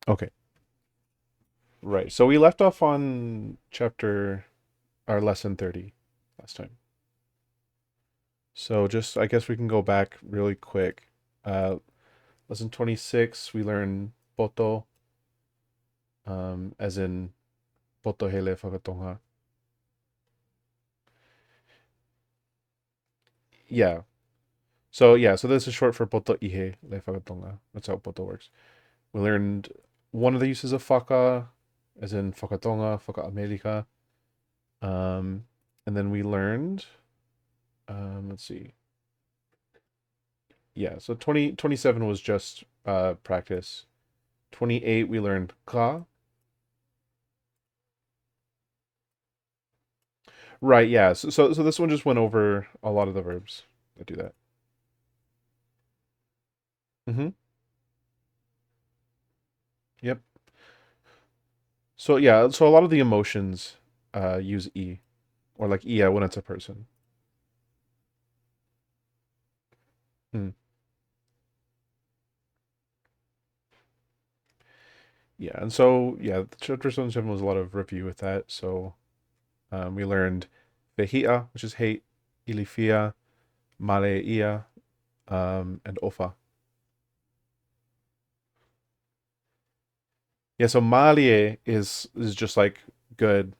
Okay. Right. So we left off on our lesson 30 last time. So just, I guess we can go back really quick. Uh, Lesson 26, we learned poto, as in poto hele whakatonga. Yeah. So this is short for poto ihe le whakatonga. That's how poto works. We learned one of the uses of whaka, as in whakatonga, whakaamerika. And then we learned, let's see. Yeah, so 27 was just practice. 28 we learned ka. Right, yeah. So this one just went over a lot of the verbs that do that. Mm-hmm. Yep. So yeah, so a lot of the emotions use e, or like ia when it's a person. Hmm. Yeah, and so yeah, chapter 77 was a lot of review with that. So we learned vehia, which is hate, ilifia, maleia, and ofa. Yeah, so malie is just like good.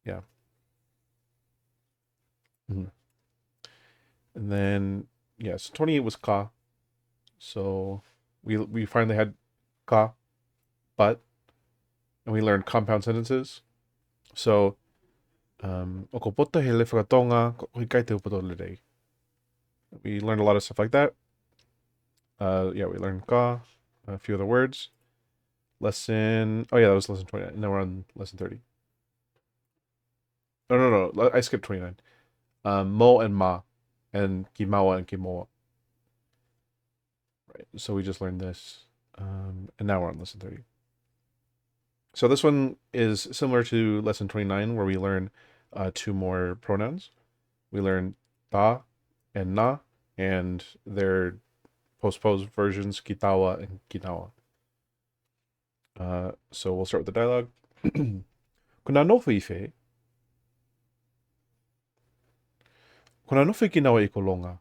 Yeah. Mhm. And then yeah, so 28 was ka. So we finally had ka, but, and we learned compound sentences. So o ko pota he le whakatonga, ko hikai te upoto le. We learned a lot of stuff like that. Yeah, we learned ka, a few other words. Oh yeah, that was lesson 29. Now we're on lesson 30. Oh no, I skipped 29. Mo and ma, and kimawa and kimoa. Right. So we just learned this. And now we're on lesson 30. So this one is similar to lesson 29, where we learn two more pronouns. We learn ta and na, and their postposed versions, kitawa and kinawa. So we'll start with the dialogue. Kuna nofu ife, kuna nofu kinawa i kolonga.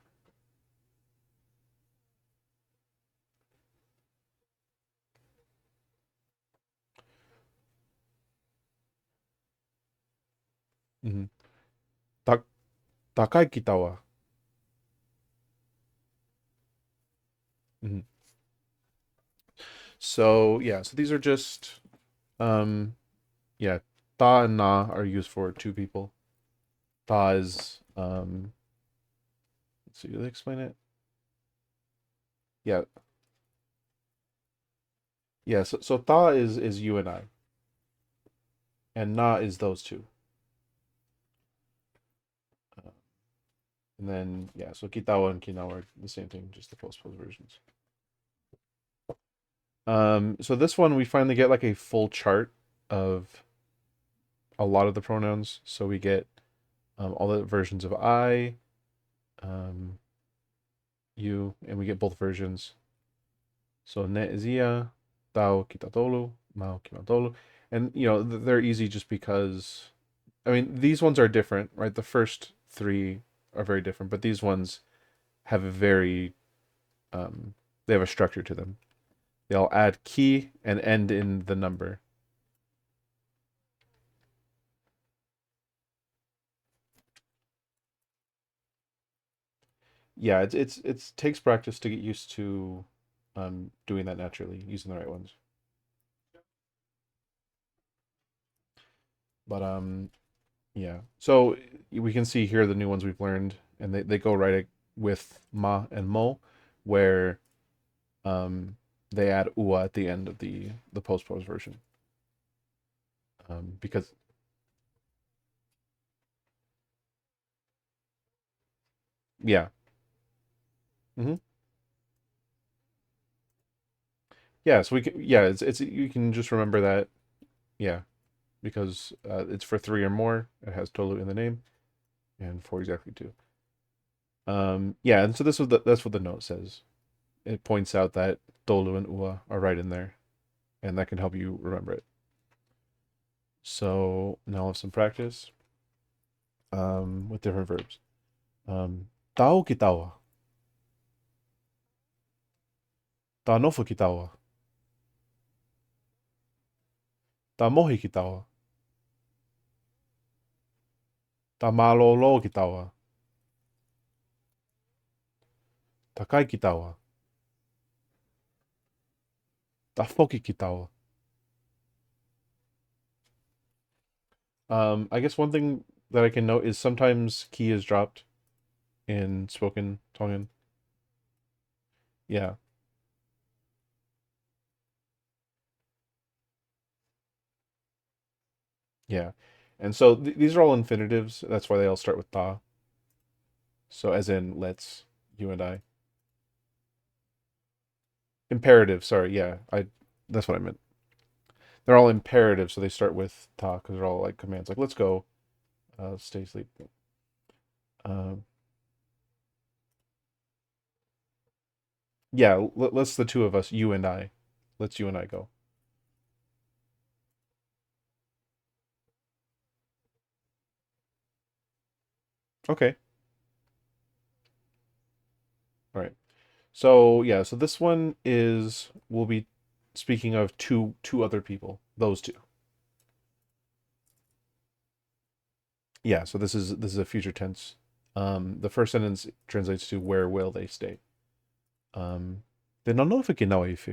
Mhm. Ta, takai kitawa. Mhm. So yeah, so these are just yeah, ta and na are used for two people. Ta is let's see, do they explain it? Yeah, yeah. So ta is you and I, and na is those two. Uh, and then yeah, so kitawa and kinawa are the same thing, just the postposed versions. So this one we finally get like a full chart of a lot of the pronouns. So we get all the versions of I, um, you, and we get both versions. So ne is ia, tau kitatolu, mau kimatolu, and they're easy just because I mean these ones are different, right? The first three are very different, but these ones have a very they have a structure to them. They all add key and end in the number. Yeah, it's takes practice to get used to doing that naturally, using the right ones. But yeah. So we can see here the new ones we've learned, and they go right with ma and mo, where they add ua at the end of the postposed version. Because yeah. Hmm. Yeah, so we can, yeah, it's you can just remember that, yeah, because it's for three or more. It has tolu in the name, and four exactly two. Yeah, and so that's what the note says. It points out that tolu and ua are right in there, and that can help you remember it. So now I'll have some practice with different verbs. Tau ki taua. Ta nofu ki taua. Ta mohi ki taua. Ta malolo ki taua. Ta kai ki taua. Ta foki ki taua. I guess one thing that I can note is sometimes ki is dropped in spoken Tongan. Yeah, yeah. And so these are all infinitives. That's why they all start with ta. So as in let's, you and I. Imperative, sorry, yeah. I That's what I meant. They're all imperative, so they start with ta because they're all like commands. Like let's go, stay asleep. Um, yeah, let's the two of us, you and I. Let's you and I go. Okay. All right. So yeah, so this one is we'll be speaking of two other people. Those two. Yeah, so this is a future tense. The first sentence translates to where will they stay? Um, de non know if it now if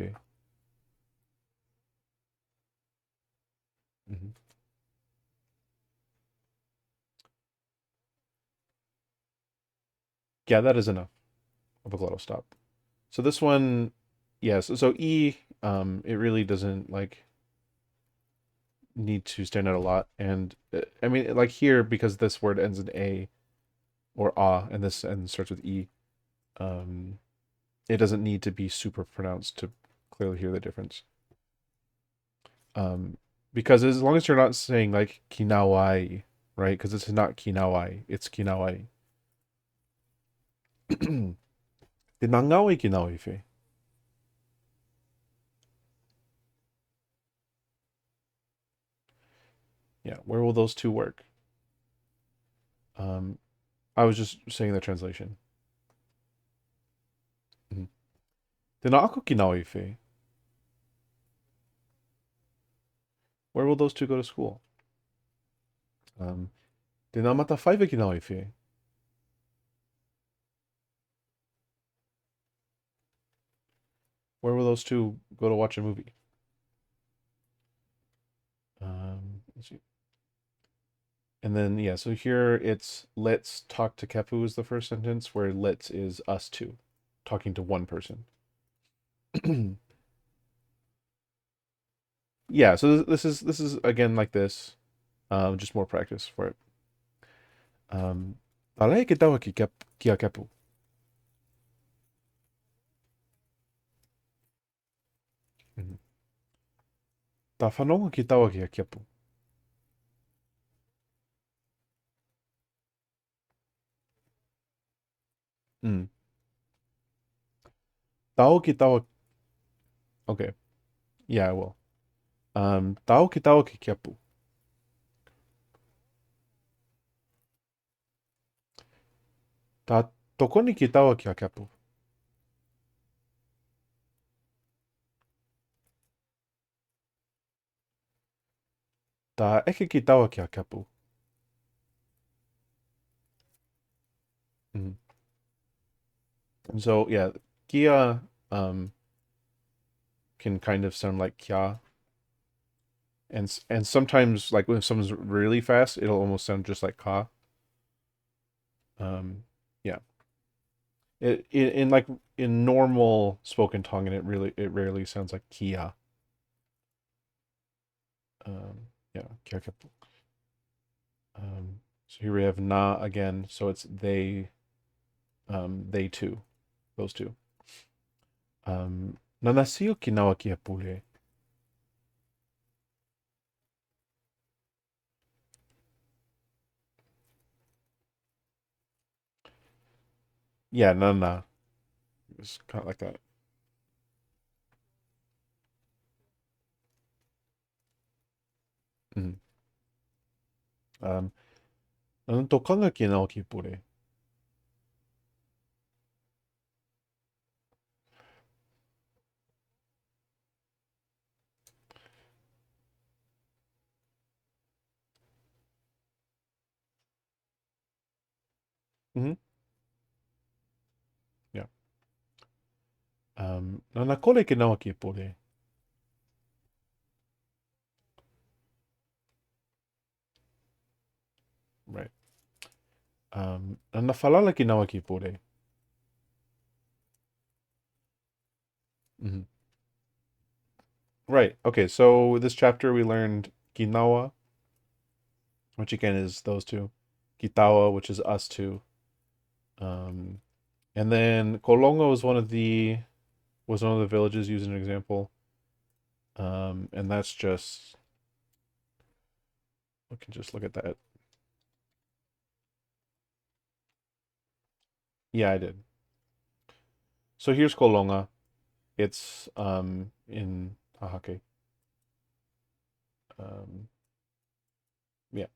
Mhm. Yeah, that is enough of a glottal stop. So this one, yes. So E, it really doesn't like need to stand out a lot, and I mean, like here because this word ends in a or ah, and this and starts with E. Um, it doesn't need to be super pronounced to clearly hear the difference. Um, because as long as you're not saying like kinawai, right? Because it's not kinawai, it's kinawai. De nangawi kinawai fe. Yeah, where will those two work? Um, I was just saying the translation. Mhm. De na ako kinawai fe. Where will those two go to school? Um, de na mata five kinawai fe. Where will those two go to watch a movie? Let's see. And then yeah, so here it's let's talk to Kepu is the first sentence, where let's is us two, talking to one person. Yeah, so this is again like this, just more practice for it. Alai ke tawa ki a Kepu. Mhm. Ta whanonga ki tawa ki a Kepu. Mm. Tao ki tawa. Okay, yeah, I will. Tao ki tawa ki Kepu. Ta tokoni ki tawa ki a Kepu. Ta eke ki tawa ki a Kepu. Mhm. And so yeah, kia can kind of sound like kya, and sometimes like when someone's really fast, it'll almost sound just like ka. Yeah, in like in normal spoken Tongan, it rarely sounds like kia. Yeah, kia kapu. So here we have na again, so it's they two, those two. Nanasio kinawa kia pule. Yeah, nana. It's kind of like that. 나는 또 감각이 나오기 보래. Mm-hmm. Yeah. Nanakole que naoki pore. Right. Nanafalala que naoki pore. Mm-hmm. Right. Okay. So this chapter we learned Ginawa, which again is those two. Gitawa, which is us two. Um, and then Kolongo was one of the villages used as an example. And that's just we can just look at that. Yeah, I did. So here's Kolonga. It's in Hahake. Um, yeah.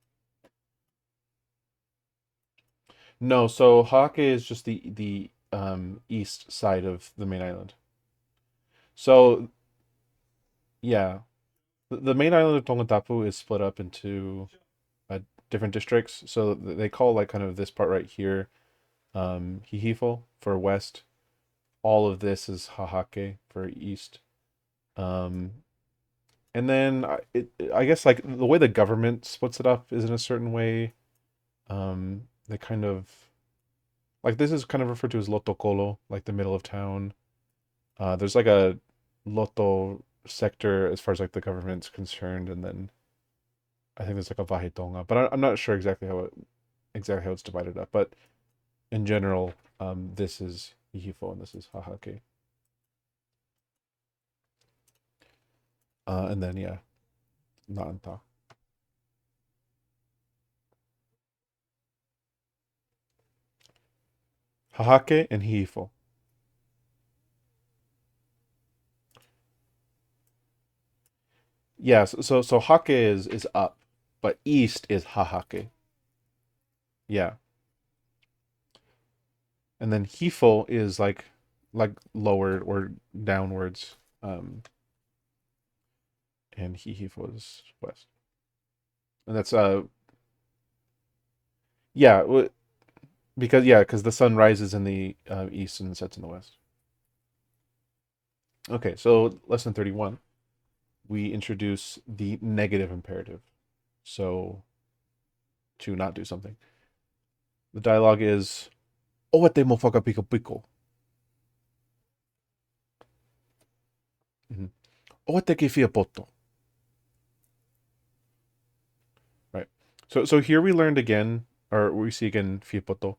No, so Hahake is just the east side of the main island. So yeah, the main island of Tongatapu is split up into different districts. So they call like kind of this part right here Hihifo for west. All of this is Hahake for east. Um, and then I guess like the way the government splits it up is in a certain way. They kind of like this is kind of referred to as Lotokolo, like the middle of town. There's like a Loto sector as far as like the government's concerned, and then I think there's like a Vahetonga, but I'm not sure exactly how it's divided up. But in general, this is Hihifo and this is Hahake. And then yeah, Naanta. Hahake and Hihifo. Yeah, so Hake is up, but east is Hahake. Yeah. And then Hifo is like lower or downwards. And Hihifo is west. And that's yeah, because the sun rises in the east and sets in the west. Okay, so lesson 31, we introduce the negative imperative. So to not do something. The dialogue is Owate mo whakapiko piko. Owate ke fia poto. Right. So here we learned again, or we see again fia poto.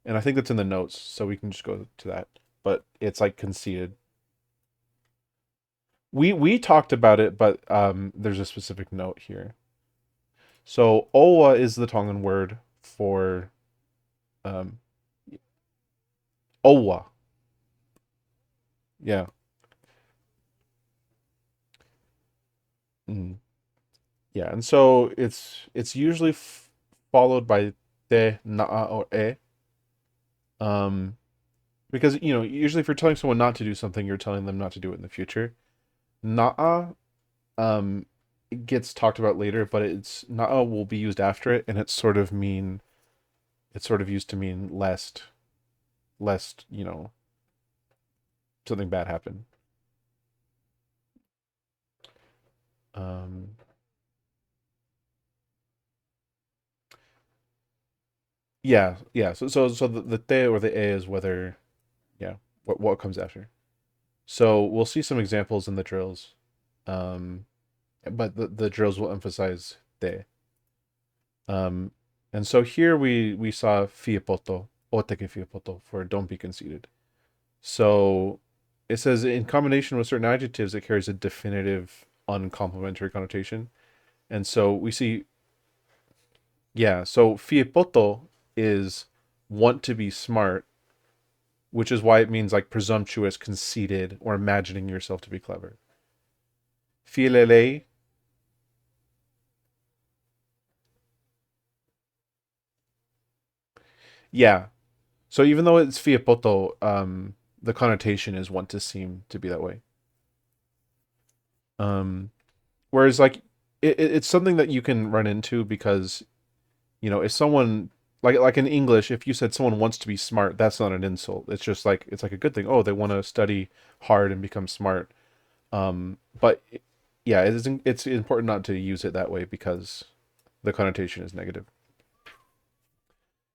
And I think that's in the notes, so we can just go to that. But it's like conceded. We talked about it, but there's a specific note here. So owa is the Tongan word for um, owa. Yeah. Mm. Yeah, and so it's usually followed by te, naa, or e. Um, because usually if you're telling someone not to do something, you're telling them not to do it in the future. Naa it gets talked about later, but it's naa will be used after it, and it's sort of used to mean lest something bad happen. Um, yeah. So the te or the e is whether yeah what comes after. So we'll see some examples in the drills, um, but the drills will emphasize te. Um, and so here we saw fiapoto, oteke fiapoto for don't be conceited. So it says in combination with certain adjectives, it carries a definitive uncomplimentary connotation. And so we see, yeah, so fiepoto is want to be smart, which is why it means like presumptuous, conceited, or imagining yourself to be clever. Fielele, Yeah. So even though it's fiepoto, the connotation is want to seem to be that way. Um, Whereas like it's something that you can run into because if someone like in English, if you said someone wants to be smart, that's not an insult. It's just like it's like a good thing. Oh, they want to study hard and become smart. But yeah, it's important not to use it that way because the connotation is negative.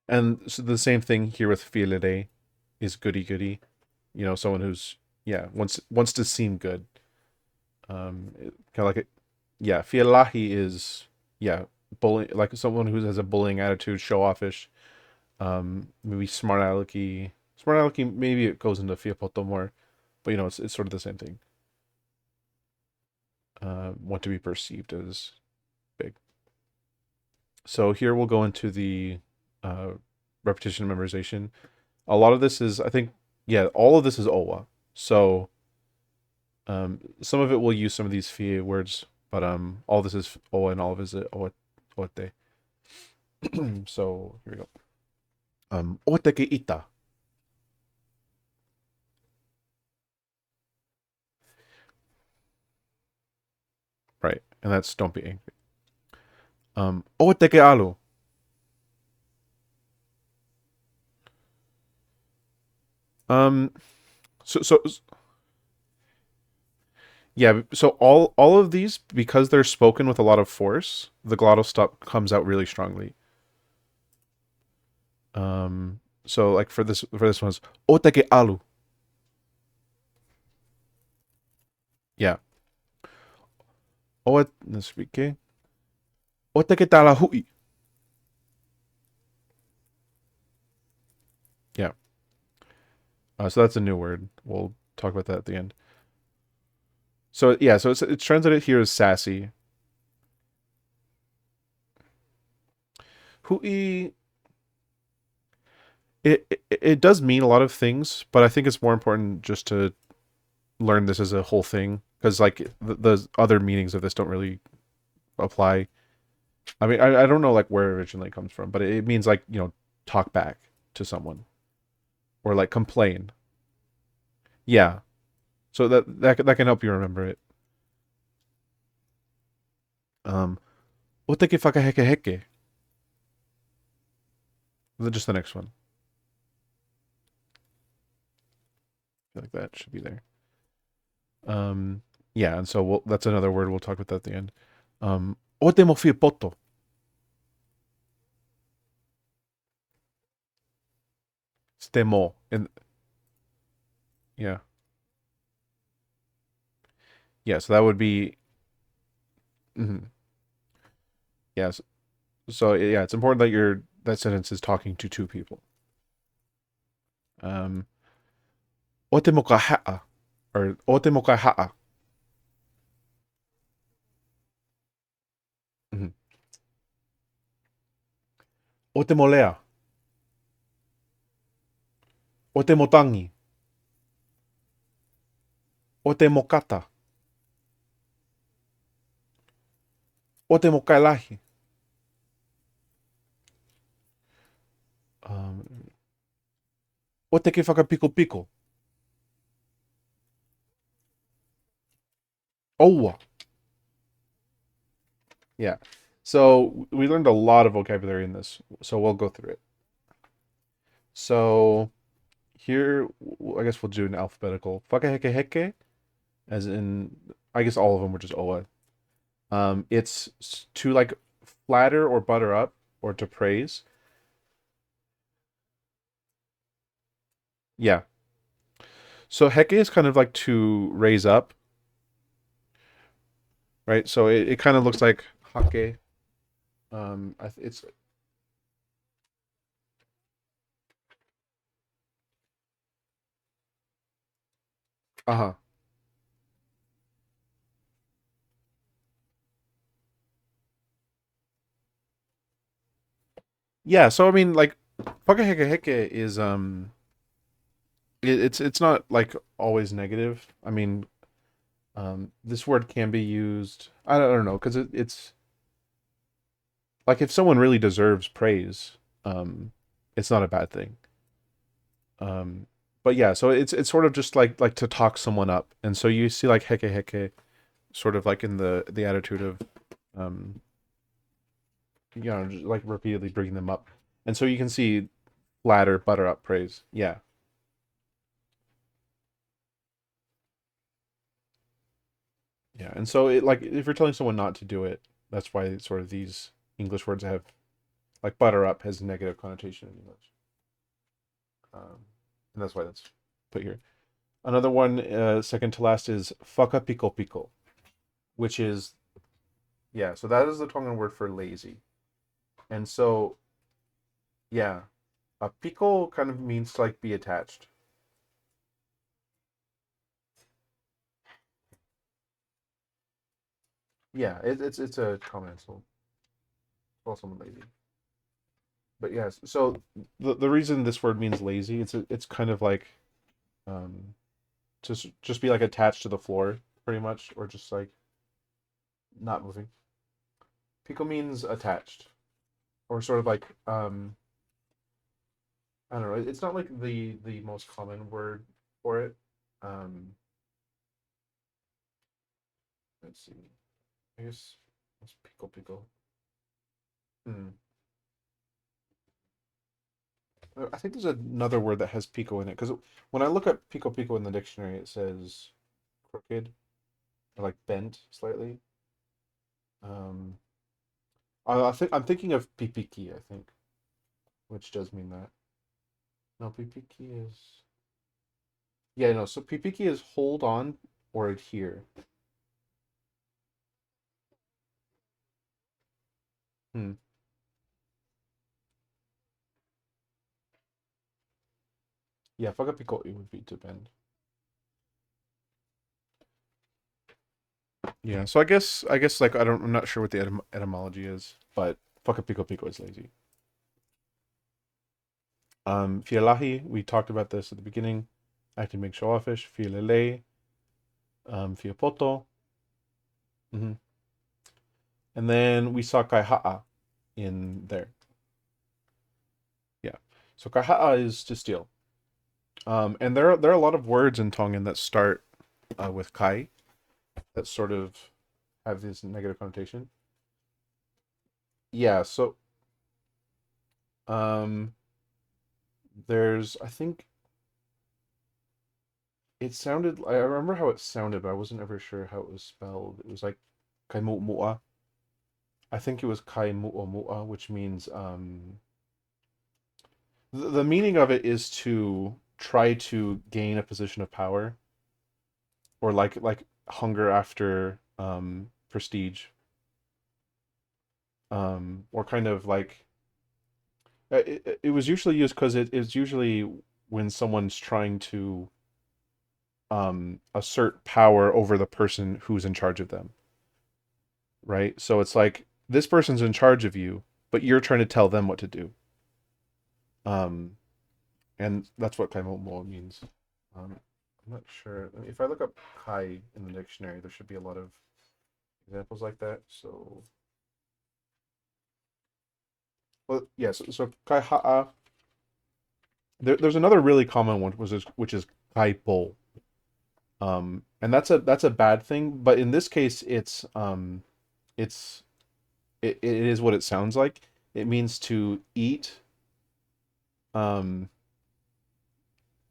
And so the same thing here with filere is goody goody. Someone who's yeah wants to seem good. Kind of like it. Yeah, fialahi is yeah bullying, like someone who has a bullying attitude, show offish. Maybe smart alecky. Smart alecky, maybe it goes into fiapoto more, but it's sort of the same thing. Want to be perceived as big. So here we'll go into the uh, repetition memorization. A lot of this is, I think, yeah, all of this is owa. So some of it will use some of these fie words, but all this is owa and all of it is owa ote. So here we go. Oteke ita. Right, and that's don't be angry. Oteke alu. Um, so yeah, so all of these, because they're spoken with a lot of force, the glottal stop comes out really strongly. So like for this one's oteke alu. Yeah. Let's speak. Oteke tala hui. Yeah. So that's a new word. We'll talk about that at the end. So yeah, so it's translated here as sassy. Hui. It does mean a lot of things, but I think it's more important just to learn this as a whole thing because like the other meanings of this don't really apply. I mean, I don't know like where it originally comes from, but it means like talk back to someone or like complain. Yeah, so that can help you remember it. Um, Oteke whakaheke heke. Just the next one. I feel like that should be there. Um, yeah, and so that's another word we'll talk about that at the end. Ote mo fie poto. Stemo. And yeah. Yeah, so that would be mhm. Yes. So yeah, it's important that that sentence is talking to two people. Um, Ote mo ka ha'a or ote mo ka ha'a. Mhm. Ote mo lea. Ote mo tangi. Ote mo kata. Ote mo kailahi. Um, Ote ke whakapiko piko. Oua. Yeah. So we learned a lot of vocabulary in this. So we'll go through it. So here, I guess we'll do an alphabetical. Whakaheke heke, as in, I guess all of them were just oa. It's to like flatter or butter up or to praise. Yeah. So heke is kind of like to raise up, right? So it kind of looks like hake. It's uh-huh. Yeah, so I mean like whakaheke heke is it's not like always negative. I mean, this word can be used. I don't know because it's like if someone really deserves praise, um, it's not a bad thing. Um, but yeah, so it's sort of just like to talk someone up, and so you see like heke heke, sort of like in the attitude of, um, just like repeatedly bringing them up, and so you can see flatter, butter up, praise. Yeah, yeah, and so it like if you're telling someone not to do it, that's why sort of these English words have like butter up has negative connotation in English, and that's why that's put here. Another one, second to last, is "faka piko piko," which is, yeah. So that is the Tongan word for lazy, and so yeah, a pico kind of means to like be attached. Yeah, it's a common insult. Call someone lazy. But yes, so the reason this word means lazy, it's kind of like, um just be like attached to the floor pretty much, or just like not moving. Pico means attached, or sort of like, I don't know. It's not like the most common word for it. Um, let's see. I guess it's pico pico. Hmm. I think there's another word that has pico in it, because when I look up pico pico in the dictionary, it says crooked or like bent slightly. Um, I think I'm thinking of pipiki, I think, which does mean that. No, pipiki is, yeah, no. So pipiki is hold on or adhere. Hmm. Yeah, whakapiko it would be to bend. Yeah, so I guess like I'm not sure what the etymology is, but whakapiko piko is lazy. Fialahi, we talked about this at the beginning. Acting big show offish. Fialele, fiapoto. Hmm. And then we saw kaiha'a in there. Yeah. So kaiha'a is to steal. And there are a lot of words in Tongan that start, with kai, that sort of have this negative connotation. Yeah. So, um, there's, I think it sounded. I remember how it sounded, but I wasn't ever sure how it was spelled. It was like kai mu'a. I think it was kai mu'a, which means, the meaning of it is to try to gain a position of power, or like hunger after, prestige, or kind of like, it was usually used because it is usually when someone's trying to, assert power over the person who's in charge of them, right? So it's like this person's in charge of you, but you're trying to tell them what to do. Um, and that's what kaimomo means. I'm not sure. If I look up kai in the dictionary, there should be a lot of examples like that. So, well, yes. So kai ha'a. There's another really common one, which is kai po. And that's a bad thing, but in this case, it's it is what it sounds like. It means to um,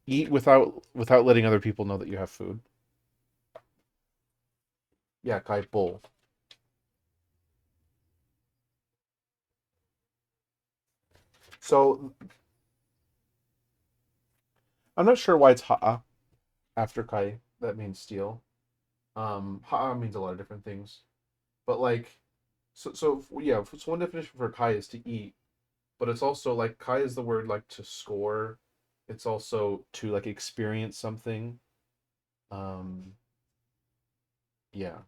eat without letting other people know that you have food. Yeah, kai po. So I'm not sure why it's ha'a after kai. That means steal. Ha'a means a lot of different things, but like, so yeah. So one definition for kai is to eat, but it's also like kai is the word like to score. It's also to like experience something. Um, yeah,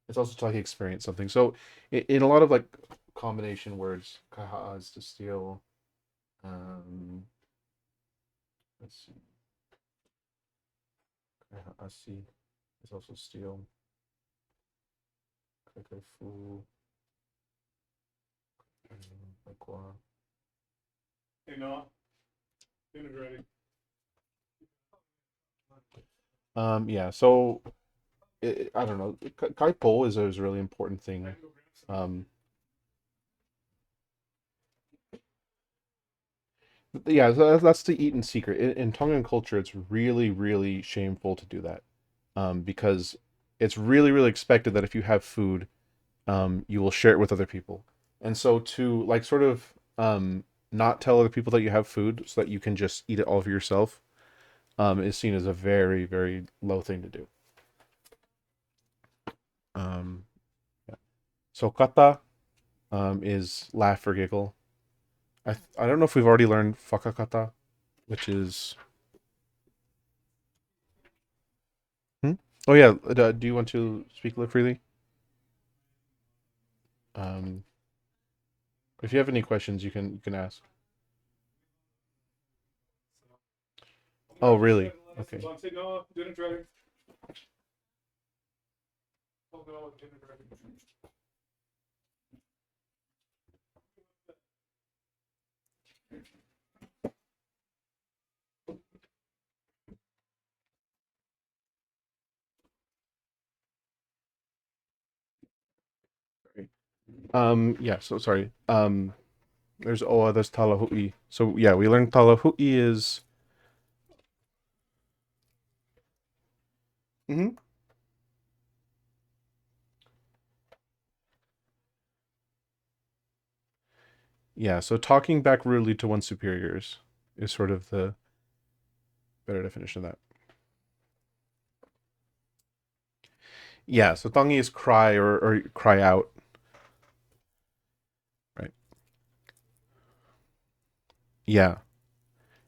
it's also to like experience something. So in a lot of like combination words, kaha'a is to steal. Um, let's see, kaha'asi is also steal. Kakaifu, like, Yeah, so I don't know. Kaipo is a really important thing. Um, yeah, so that's to eat in secret. In Tongan culture, it's really, really shameful to do that. Because it's really, really expected that if you have food, you will share it with other people. And so to like sort of not tell other people that you have food so that you can just eat it all for yourself, is seen as a very, very low thing to do. Um, yeah. So kata is laugh or giggle. I don't know if we've already learned fakakata, which is hmm? Oh yeah. Do you want to speak a little freely? Um, if you have any questions, you can ask. Oh really? Okay. Great. Yeah. So sorry. There's Talahui. So yeah, we learned Talahui is. Mhm. Yeah. So talking back rudely to one's superiors is sort of the better definition of that. Yeah. So tangi is cry or cry out, right? Yeah,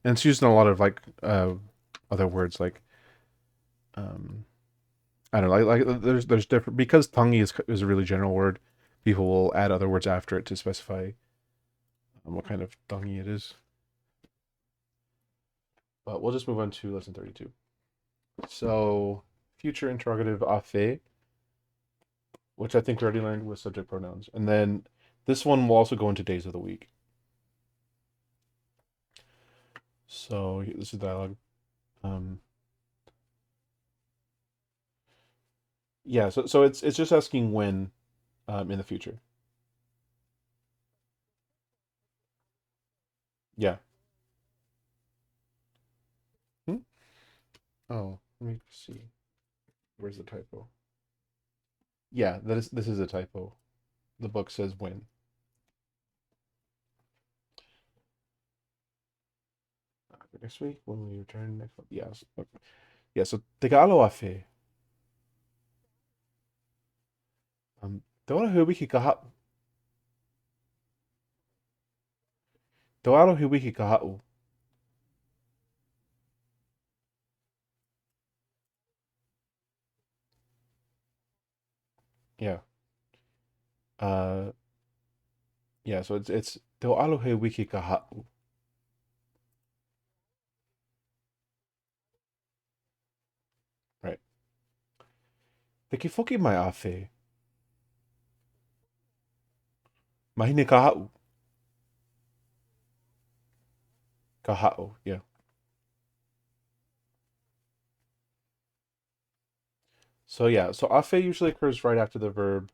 and it's used in a lot of like other words like um I don't know like there's different because tangi is a really general word. People will add other words after it to specify what kind of tangi it is. But we'll just move on to lesson 32. So future interrogative afe, which I think we already learned with subject pronouns. And then this one will also go into days of the week. So this is dialogue. Um, yeah, so it's just asking when in the future. Yeah. Hmm? Oh, let me see. Where's the typo? Yeah, this is a typo. The book says when. Next week when we return next month. Yes. Yeah, so Tegalo afe. Te wiki kaha. Te wiki kahau. Yeah. Uh yeah, so it's Te wiki kahau. Right. Te kifoki mai afe. Mahine kahau. Kahao, yeah. So yeah, so afe usually occurs right after the verb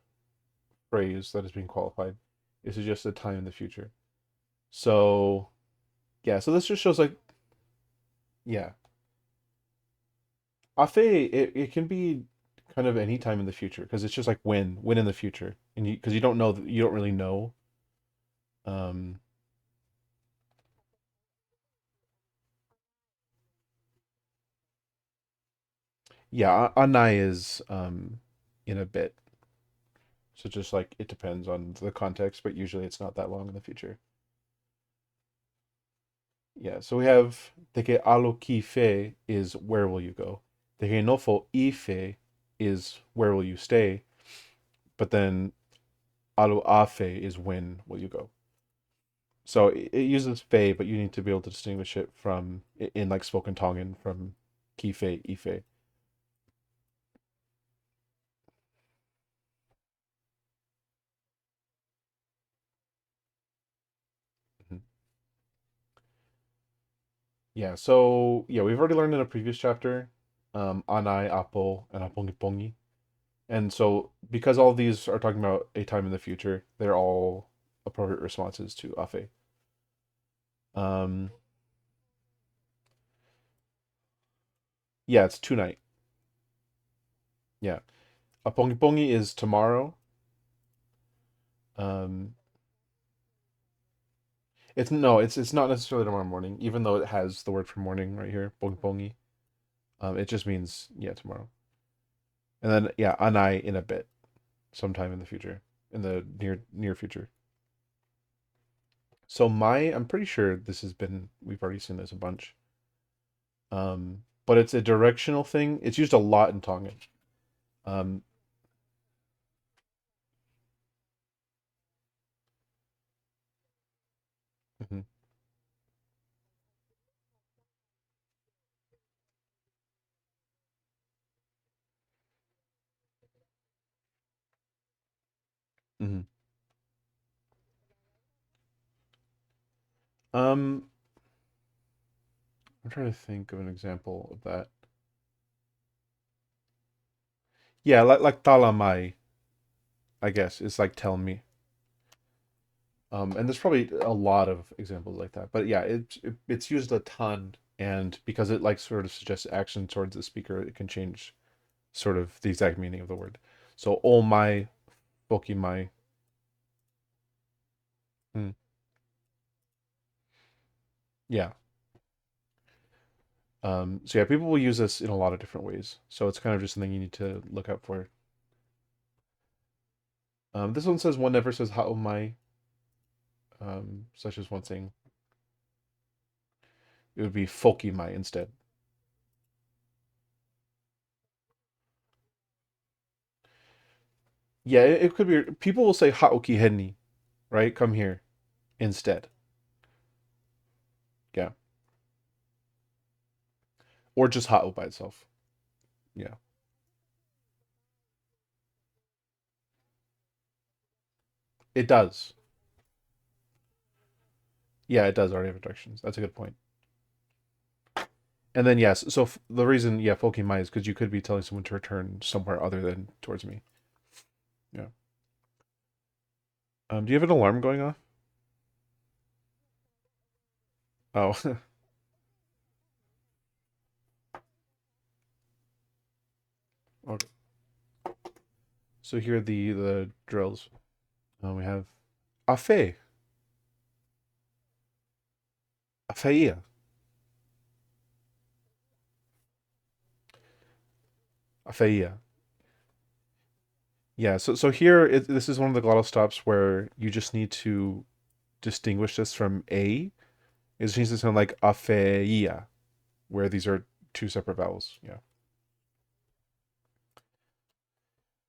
phrase that is being qualified. This is just a time in the future. So yeah, so this just shows like yeah, afe it can be kind of any time in the future because it's just like when in the future, and you because you don't know you don't really know. Um, yeah, anai is in a bit, so just like it depends on the context, but usually it's not that long in the future. Yeah, so we have Teke alo ki fe is where will you go? Teke nofo I fe is where will you stay? But then alo a fe is when will you go? So it uses fe, but you need to be able to distinguish it from in like spoken Tongan from ki fe, I fe. Mhm. Yeah, so yeah, we've already learned in a previous chapter, anai, apo, and apongi. And so because all of these are talking about a time in the future, they're all appropriate responses to afe. Um, yeah, it's tonight. Yeah. Apongi is tomorrow. Um, it's no, it's not necessarily tomorrow morning, even though it has the word for morning right here, pongi. It just means yeah, tomorrow. And then yeah, anai in a bit, sometime in the future, in the near future. So I'm pretty sure this has been we've already seen this a bunch. But it's a directional thing. It's used a lot in Tongan. Um, mhm, mhm. Um, I'm trying to think of an example of that. Yeah, like talamai, I guess. It's like tell me. And there's probably a lot of examples like that. But yeah, it's used a ton, and because it like sort of suggests action towards the speaker, it can change sort of the exact meaning of the word. So oh my, boki mai. Mm, yeah. So yeah, people will use this in a lot of different ways. So it's kind of just something you need to look out for. This one says one never says how my, such as one saying it would be folky my instead. Yeah, it could be. People will say haoki henni, right? Come here instead. Yeah, or just hao by itself. Yeah, it does. Yeah, it does already have directions. That's a good point. And then yes, so the reason yeah folky my is because you could be telling someone to return somewhere other than towards me. Yeah. Do you have an alarm going off? Oh, okay. So here are the drills. We have afe, afeia. Afeia. Yeah, so here this is one of the glottal stops where you just need to distinguish this from a. It just needs to sound like afeia, where these are two separate vowels. Yeah.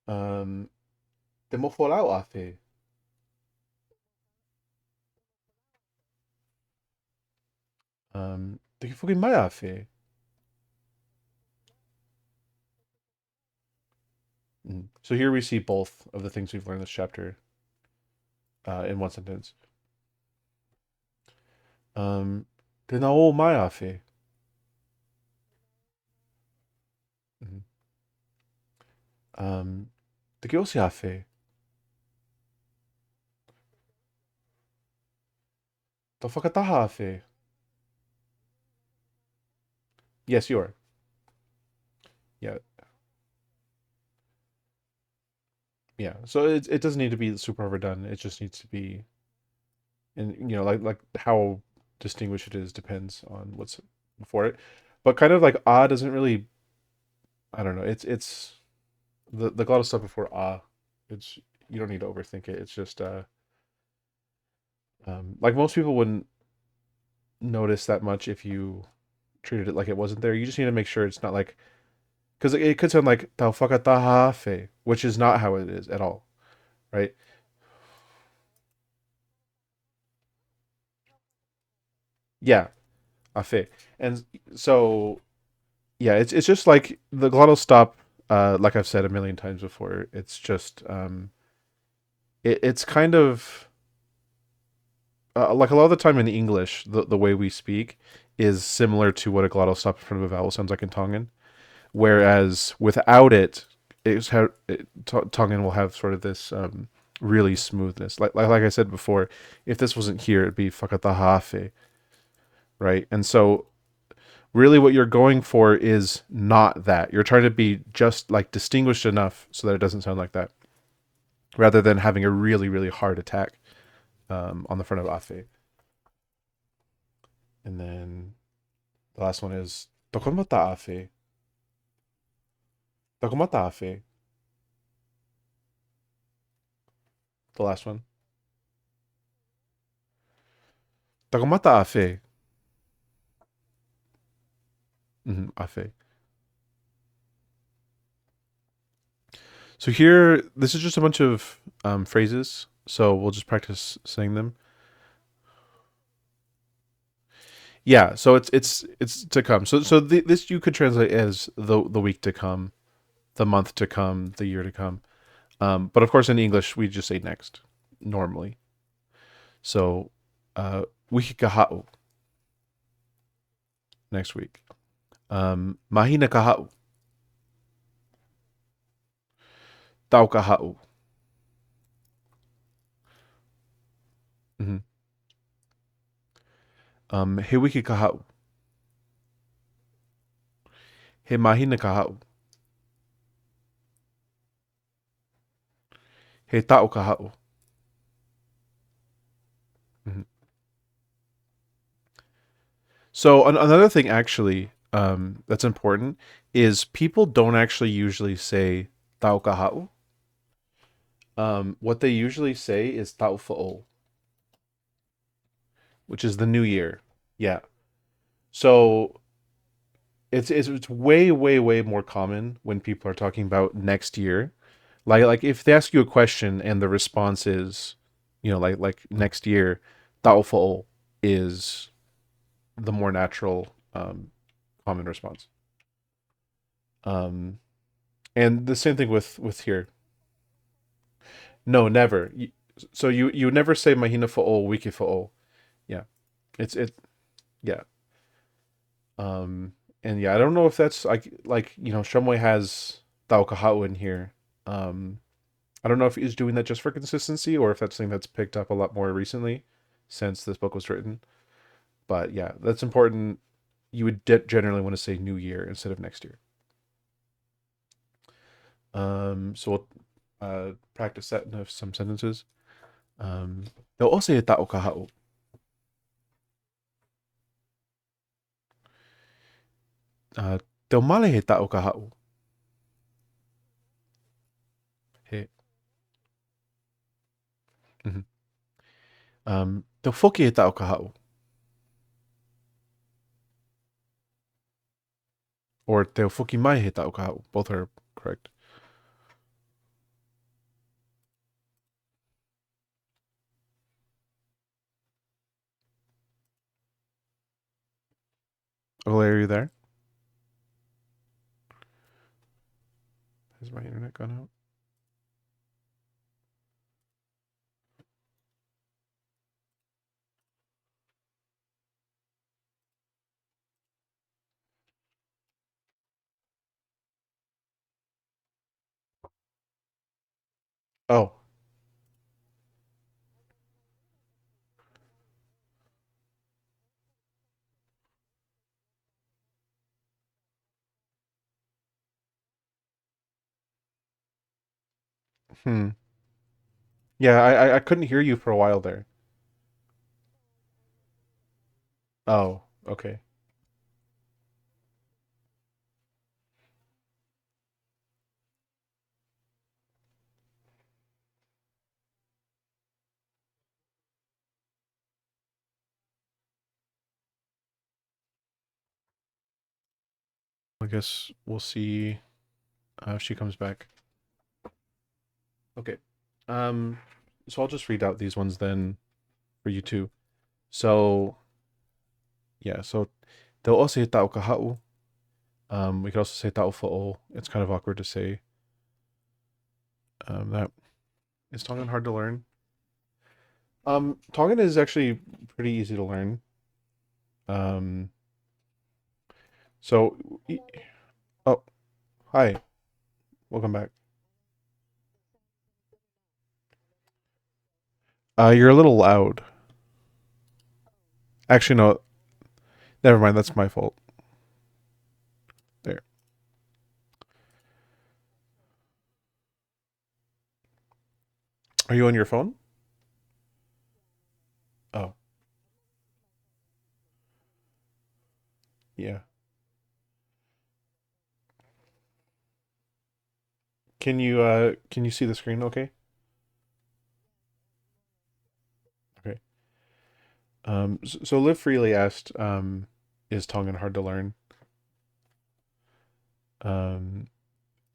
Um, Demofolau afe. Dekifuki mai afe. So here we see both of the things we've learned in this chapter in one sentence. Um, Denao mai afe. Mhm. Dekiosi afe. Tofakataha afe. Yes, you are. Yeah, yeah. So it doesn't need to be super overdone. It just needs to be, and like how distinguished it is depends on what's before it. But kind of like ah doesn't really. I don't know. It's the glottal stuff before ah. It's you don't need to overthink it. It's just like most people wouldn't notice that much if you treated it like it wasn't there. You just need to make sure it's not like because it could sound like taufakatahafe, which is not how it is at all, right? Yeah, afe. And so yeah, it's just like the glottal stop. Like I've said a million times before, it's just it's kind of like a lot of the time in English, the way we speak, is similar to what a glottal stop in front of a vowel sounds like in Tongan. Whereas without it, Tongan will have sort of this really smoothness. Like I said before, if this wasn't here, it'd be whakatahafe, right? And so really what you're going for is not that. You're trying to be just like distinguished enough so that it doesn't sound like that, rather than having a really, really hard attack on the front of afe. And then the last one is tokomata afe. Tokomata afe. The last one. Tokomata afe. Afe. So here, this is just a bunch of phrases. So we'll just practice saying them. Yeah. So it's to come. This you could translate as the week to come, the month to come, the year to come. But of course, in English, we just say next normally. So, wiki kahau next week. Mahina kahau, tau kahau. Mm-hmm. He wiki kahau, he mahina kahau, he tau kahau. Mm-hmm. So another thing, actually, that's important is people don't actually usually say tau kahau. What they usually say is tau fo'o, which is the new year. Yeah. So it's way way more common when people are talking about next year. Like if they ask you a question and the response is, like next year, ta'ofo is the more natural common response. Um and the same thing with here. No, never. So you never say mahina fo'o, wiki fo'o. Yeah. It yeah. And yeah, I don't know if that's Shumway has Tao Kahau in here. Um I don't know if he's doing that just for consistency or if that's something that's picked up a lot more recently since this book was written. But yeah, that's important. You would generally want to say new year instead of next year. So we'll practice that in some sentences. Um, They'll also say ta'o kahau. Uh, Teo male he ta'o kahau. He. Mhm. Teo foki he ta'o kahau. Or teo foki mai he ta'o kahau. Both are correct. Ole, are you there? Has my internet gone out? Oh. Hmm. Yeah, I couldn't hear you for a while there. Oh, okay. I guess we'll see if she comes back. Okay. Um, so I'll just read out these ones then for you too. So yeah, so they'll also say ta'o kaha'u. We could also say ta'o fo'o. It's kind of awkward to say. That is Tongan hard to learn. Tongan is actually pretty easy to learn. Um, So, oh, hi, welcome back. You're a little loud. Actually, no, never mind. That's my fault. There. Are you on your phone? Oh, yeah. Can you see the screen? Okay. Okay. So Live Freely asked, is Tongan hard to learn? Um,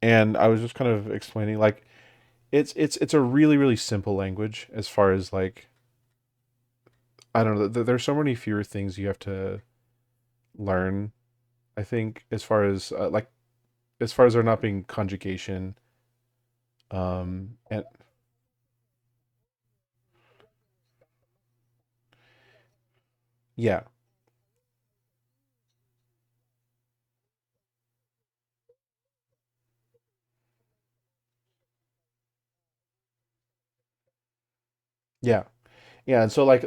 and I was just kind of explaining like it's a really really simple language as far as like I don't know. There's so many fewer things you have to learn. I think as far as like as far as there not being conjugation, and yeah, yeah, yeah, and so like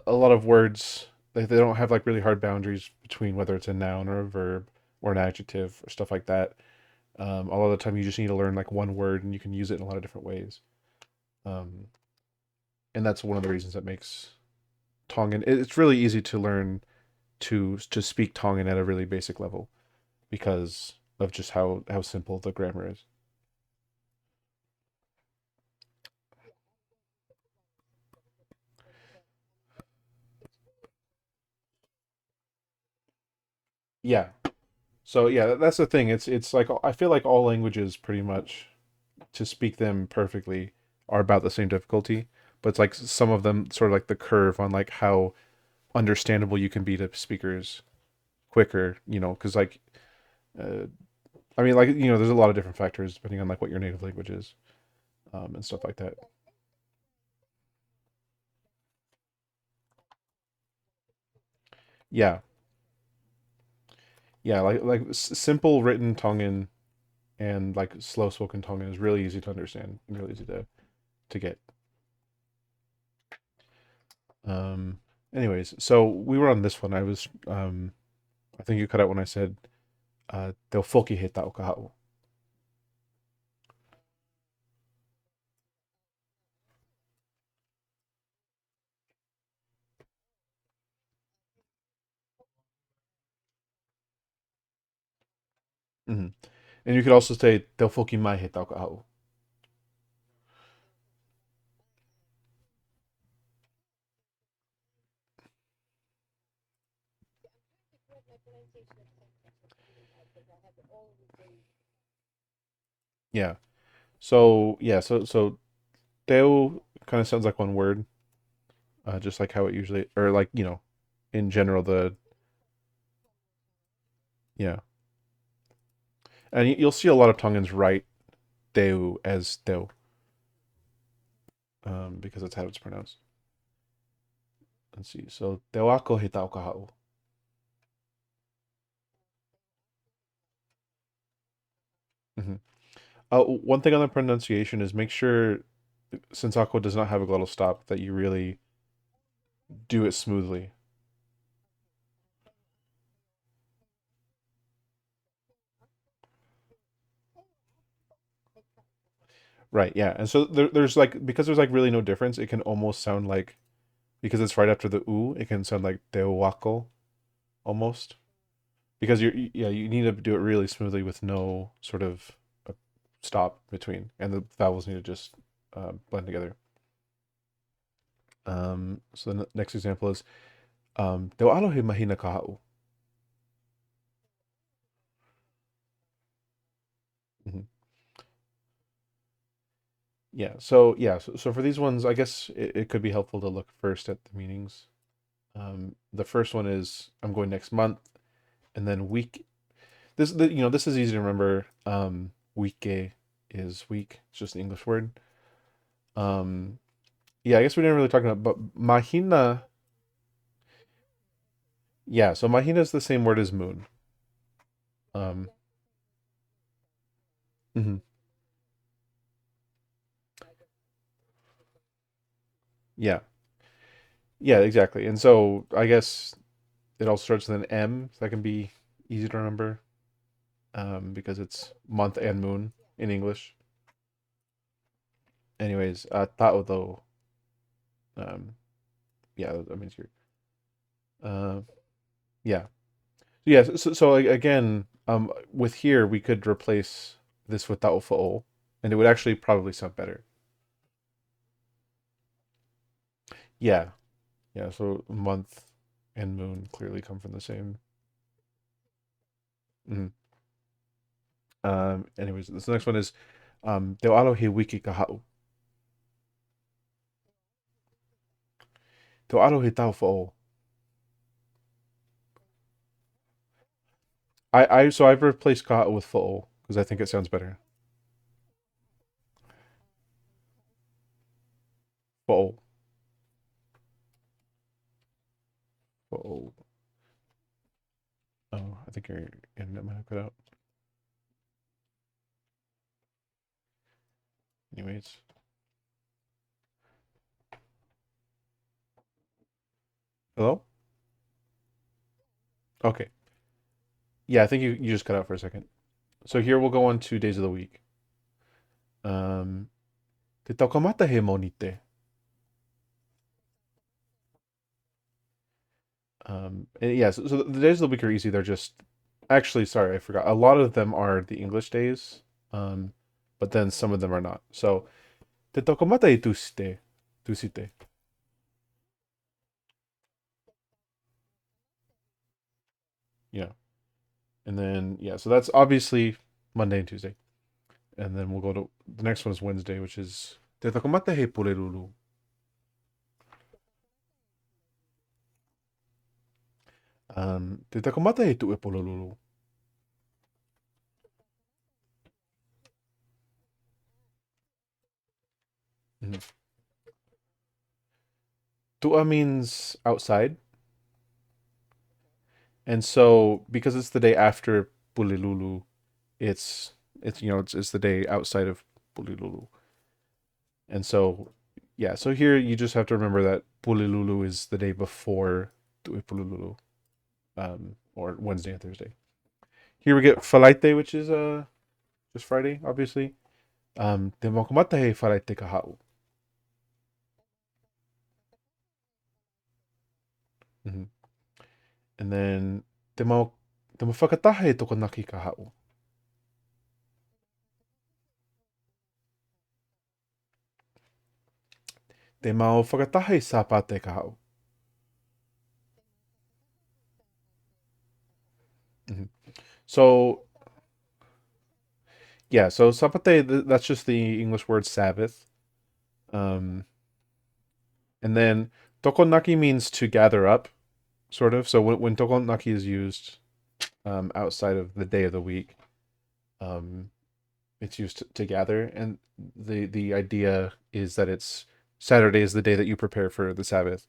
a lot of words like they don't have like really hard boundaries between whether it's a noun or a verb or an adjective or stuff like that. A lot of the time you just need to learn like one word and you can use it in a lot of different ways. Um, and that's one of the reasons that makes Tongan. It's really easy to learn to speak Tongan at a really basic level because of just how simple the grammar is. Yeah. So yeah, that's the thing. It's like I feel like all languages pretty much to speak them perfectly are about the same difficulty, but it's like some of them sort of like the curve on like how understandable you can be to speakers quicker, because like uh, I mean like there's a lot of different factors depending on like what your native language is, and stuff like that. Yeah, yeah, like simple written Tongan and like slow spoken Tongan is really easy to understand and really easy to get. Um, anyways, so we were on this one. I think you cut out when I said "Teo foki he tau kahau." Mhm. And you could also say "Teo foki mai he tau kahau." Yeah. So yeah. So "teo" kind of sounds like one word, just like how it usually, or like in general yeah. And you'll see a lot of Tongans write "teu" as "teo," because that's how it's pronounced. Let's see. So "teo ako he tau kahau." Mhm. One thing on the pronunciation is make sure, since Aqua does not have a glottal stop, that you really do it smoothly. Right, yeah. And so there's like, because there's like really no difference, it can almost sound like, because it's right after the U, it can sound like Teowaco almost. Because yeah, you need to do it really smoothly with no sort of a stop between, and the vowels need to just blend together. So the next example is Teo alohe mahina kahau. Mhm. So for these ones, I guess it could be helpful to look first at the meanings. The first one is I'm going next month, and then week. This is easy to remember. Weeke is week. It's just an English word. Um, yeah, I guess we didn't really talk about, but mahina. Yeah, so mahina is the same word as moon. Um, mhm. Yeah, yeah, exactly. And so I guess it all starts with an M. So that can be easy to remember because it's month and moon in English. Anyways, tao though, um, yeah, that means you're, uh, yeah, yeah. So like, again, with here we could replace this with tao fo'o, and it would actually probably sound better. Yeah, yeah. So month and moon clearly come from the same. Mhm. Anyways, this next one is Te alohe wiki kahau. Te alohe tau fo'o. So I've replaced kahau with fo'o because I think it sounds better. Fo'o. Fo'o. Oh, I think your internet might have cut out. Anyways. Hello? Okay. Yeah, I think you just cut out for a second. So here we'll go on to days of the week. Um, Te takamata he monite. And yeah, so the days of the week are easy. They're just actually sorry, I forgot. A lot of them are the English days, um, but then some of them are not. So te takamata e tusite, tusite. Yeah, and then yeah, so that's obviously Monday and Tuesday, and then we'll go to the next one is Wednesday, which is te takamata he pulelulu. Te takamata he tu e pulelulu. Mhm. Tua means outside. And so because it's the day after Pulilulu, it's it's the day outside of Pulilulu. And so yeah, so here you just have to remember that Pulilulu is the day before Pulilulu, or Wednesday and Thursday. Here we get Falaite, which is just Friday, obviously. Te mokamata he Falaite kahau. Mhm. And then te mau te mawhakataha e tokonaki kahau. Te mau whakataha e sapate kahau. Mhm. So yeah, so sapate, that's just the English word Sabbath. Um, and then tokonaki means to gather up, sort of. So when tokonaki is used outside of the day of the week, um, it's used to gather. And the idea is that it's Saturday is the day that you prepare for the Sabbath.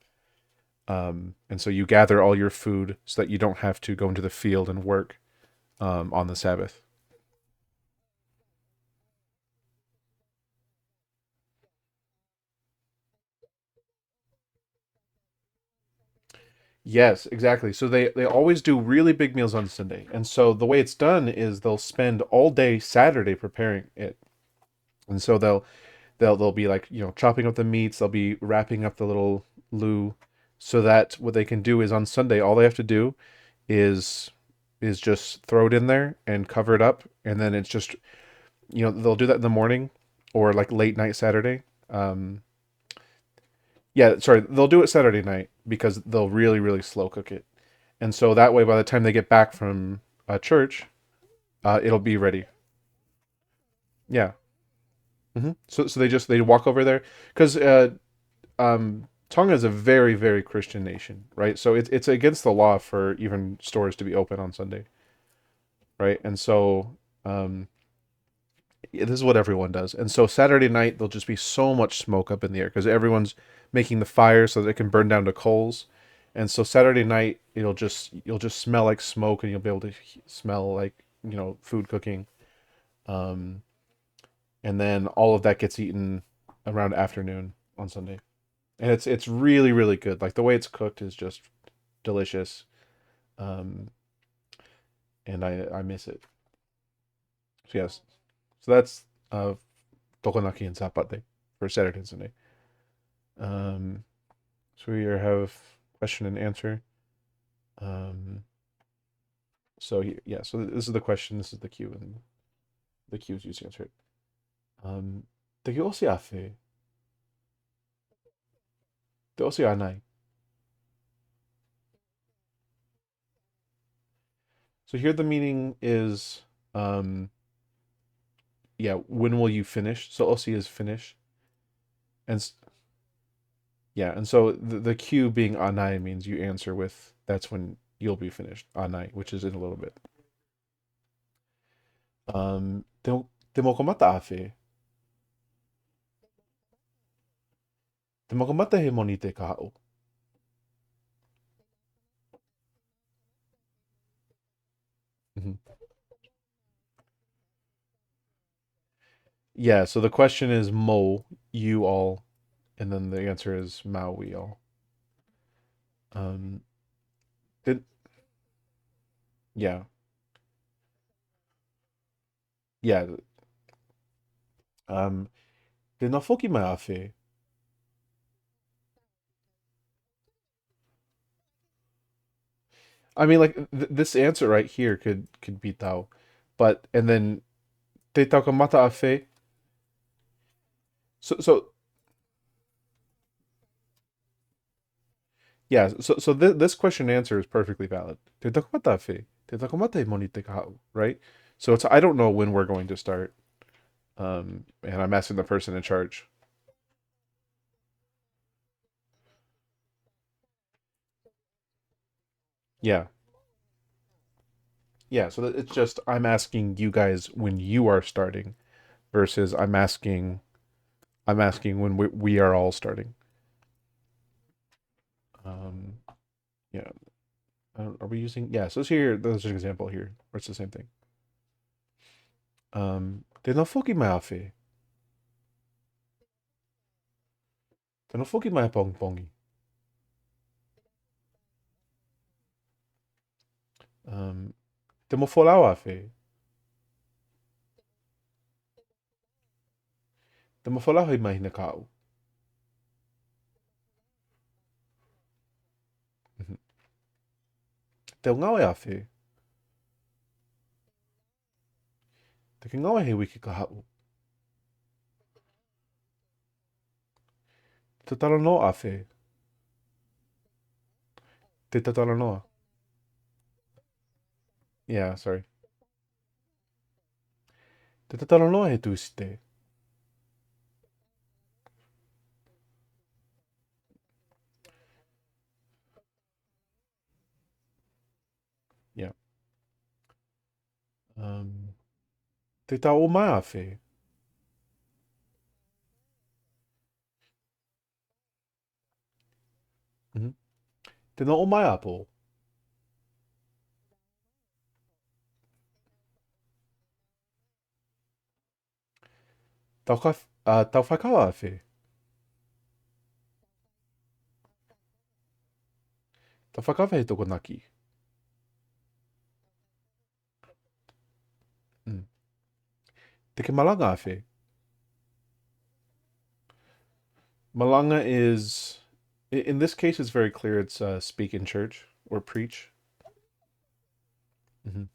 And so you gather all your food so that you don't have to go into the field and work on the Sabbath. Yes, exactly. So they always do really big meals on Sunday. And so the way it's done is they'll spend all day Saturday preparing it. And so they'll be like, chopping up the meats, they'll be wrapping up the little loo so that what they can do is on Sunday all they have to do is just throw it in there and cover it up and then it's just they'll do that in the morning or like late night Saturday. Yeah, sorry, they'll do it Saturday night because they'll really really slow cook it. And so that way, by the time they get back from church, it'll be ready. Yeah. So they walk over there because Tonga is a very very Christian nation, right? So it's against the law for even stores to be open on Sunday, right? And so um, this is what everyone does. And so Saturday night there'll just be so much smoke up in the air because everyone's making the fire so that it can burn down to coals. And so Saturday night you'll just smell like smoke and you'll be able to smell like food cooking. Um, and then all of that gets eaten around afternoon on Sunday. And it's really really good. Like the way it's cooked is just delicious. Um, and I miss it. So yes, so that's tokonaki and sapate for Saturday and Sunday. Um, so we have question and answer. Um, so this is the question. This is the cue, and the cue is used to answer it. Te o se afe, te o se anai. So here the meaning is, um, yeah, when will you finish? So osi is finish, and yeah, and so the cue being anai means you answer with that's when you'll be finished anai, which is in a little bit. Te moko mata afe, te moko mata he moni te kahao. Mhm. Yeah, so the question is mo, you all, and then the answer is Mao, we all. Um, did yeah, yeah. Um, did na foki mai afe. I mean, like this answer right here could be tau, but and then te tau ka mata afe. So yeah, so this question answer is perfectly valid. Te tau ka mata afe. Te tau ka mata e moni te kahao, right? So it's I don't know when we're going to start. And I'm asking the person in charge. Yeah, yeah. So it's just I'm asking you guys when you are starting versus I'm asking when we are all starting. Um, yeah. Are we using? Yeah. So it's here. There's an example here where it's the same thing. Te no foki mai awhi. Te no foki mai pong pongi. Um, te mo folau awhi. Te mo folau hei mai hina kau. Mhm. Te ngawe awhi. Te ke ngawe he wiki ka hau. Te tala no awhi. Te tatala noa. Yeah, sorry. Te tatala noa he tūsite. Yeah. Um, te tau o mai awhi. Mhm. Te no o mai apo. Tau whakawa awhi. Tau whakawa he toko naki. Mm. Te ke malanga awhi. Malanga is, in this case, it's very clear. It's speak in church or preach. Mhm.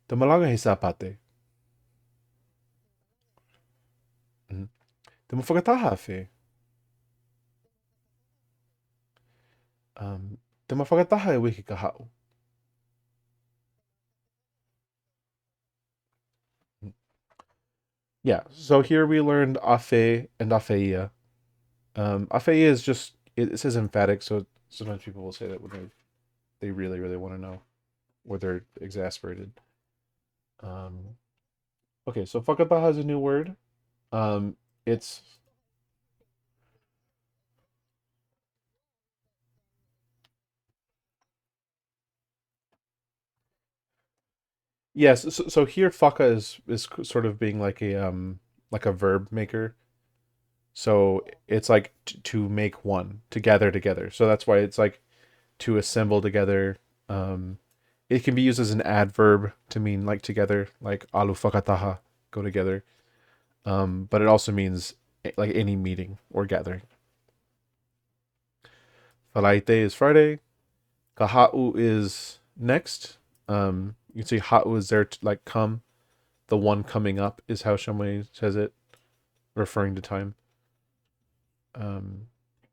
Te malanga he sapate. Mhm. Te mo whakataha awhi. Te mo whakataha e wiki ka hau. Mhm. Yeah, so here we learned afe and afeia. Afeia is just, it says emphatic, so sometimes people will say that when they really, really want to know, or they're exasperated. Um, okay, so whakataha is a new word. It's Yes, so here faka is sort of being like a verb maker. So it's like to make one, to gather together. So that's why it's like to assemble together. Um, it can be used as an adverb to mean like together, like alu fakataha, go together. But it also means like any meeting or gathering. Falaite is Friday. Kaha'u is next. You can see ha'u is there to like come. The one coming up is how Shumway says it, referring to time. Um,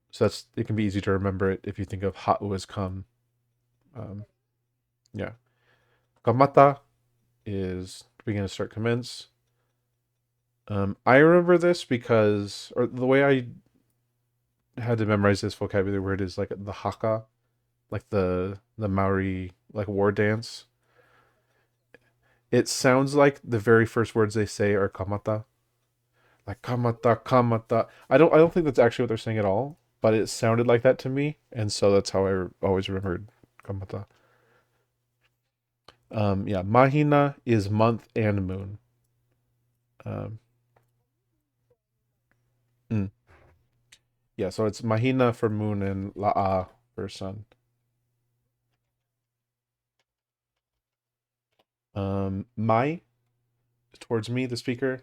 so that's it can be easy to remember it if you think of ha'u as come. Um, yeah. Kamata is begin to start commence. I remember this because, or the way I had to memorize this vocabulary word is like the haka, like the Maori like war dance. It sounds like the very first words they say are kamata, like kamata kamata. I don't think that's actually what they're saying at all, but it sounded like that to me, and so that's how I always remembered kamata. Yeah, mahina is month and moon. Um, mm, yeah, so it's mahina for moon and la'a for sun. Mai towards me, the speaker,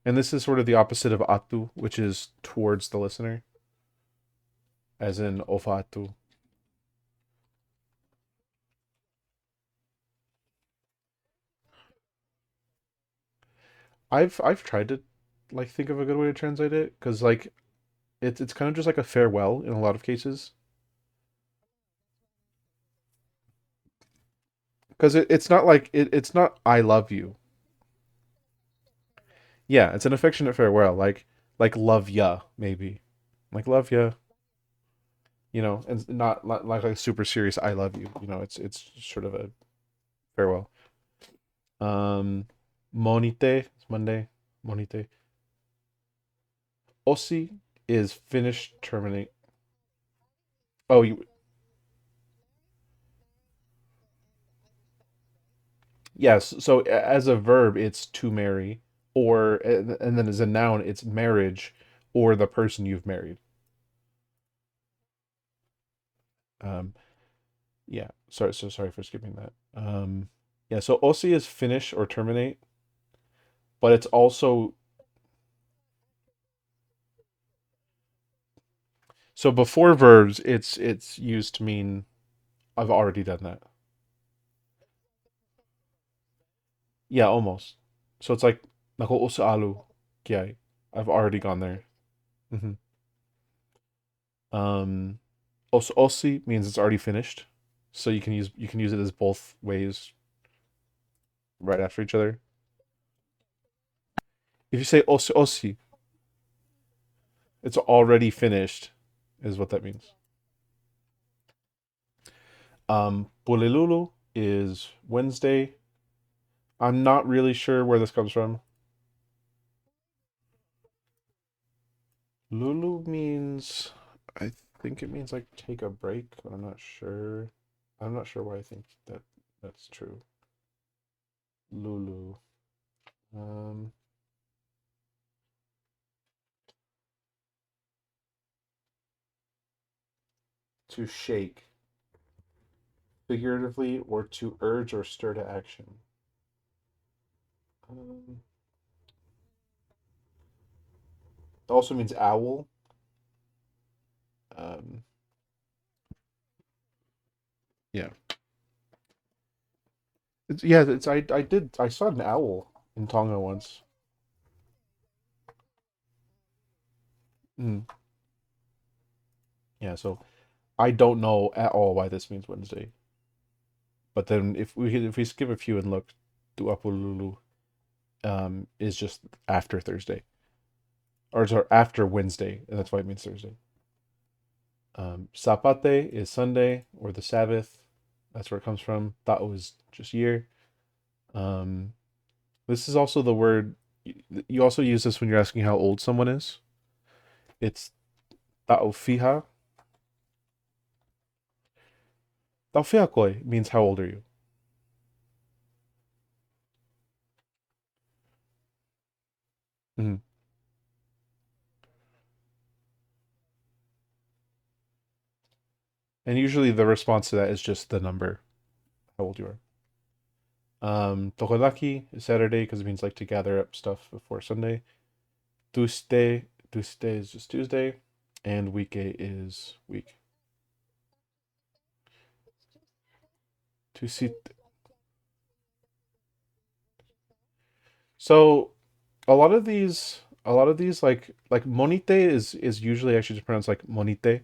and this is sort of the opposite of atu, which is towards the listener, as in ofa atu. I've tried to like think of a good way to translate it because like it's kind of just like a farewell in a lot of cases because it's not like it's not I love you. Yeah, it's an affectionate farewell, like love ya maybe, like love ya, and not like a super serious I love you. It's sort of a farewell. Um, Monite is Monday. Monite. Osi is finish, terminate. Oh, yes. So as a verb, it's to marry, or and then as a noun, it's marriage or the person you've married. Um, yeah. Sorry for skipping that. Yeah. So osi is finish or terminate, but it's also so before verbs, it's used to mean I've already done that. Yeah, almost. So it's like nako osa alu kiai. I've already gone there. Hmm. Osi means it's already finished, so you can use it as both ways right after each other. If you say osi, it's already finished, is what that means. Pulilulu is Wednesday. I'm not really sure where this comes from. Lulu means, I think it means like take a break, but I'm not sure. I'm not sure why I think that's true. Lulu. Um, to shake, figuratively, or to urge or stir to action. Um, it also means owl. Um, yeah. I saw an owl in Tonga once. Mm, yeah, so I don't know at all why this means Wednesday. But then if we skip a few and look, Tuapululu is just after Thursday. Or sorry, after Wednesday, and that's why it means Thursday. Sapate is Sunday or the Sabbath. That's where it comes from. Ta'o is just year. Um, this is also the word you also use this when you're asking how old someone is. It's ta'o fiha. Ta'o fiha koi means how old are you? And usually the response to that is just the number, how old you are. Tokodaki is Saturday because it means like to gather up stuff before Sunday. Tuesday is just Tuesday, and weekday is week. Tusit. So a lot of these like monite is usually actually just pronounced like monite,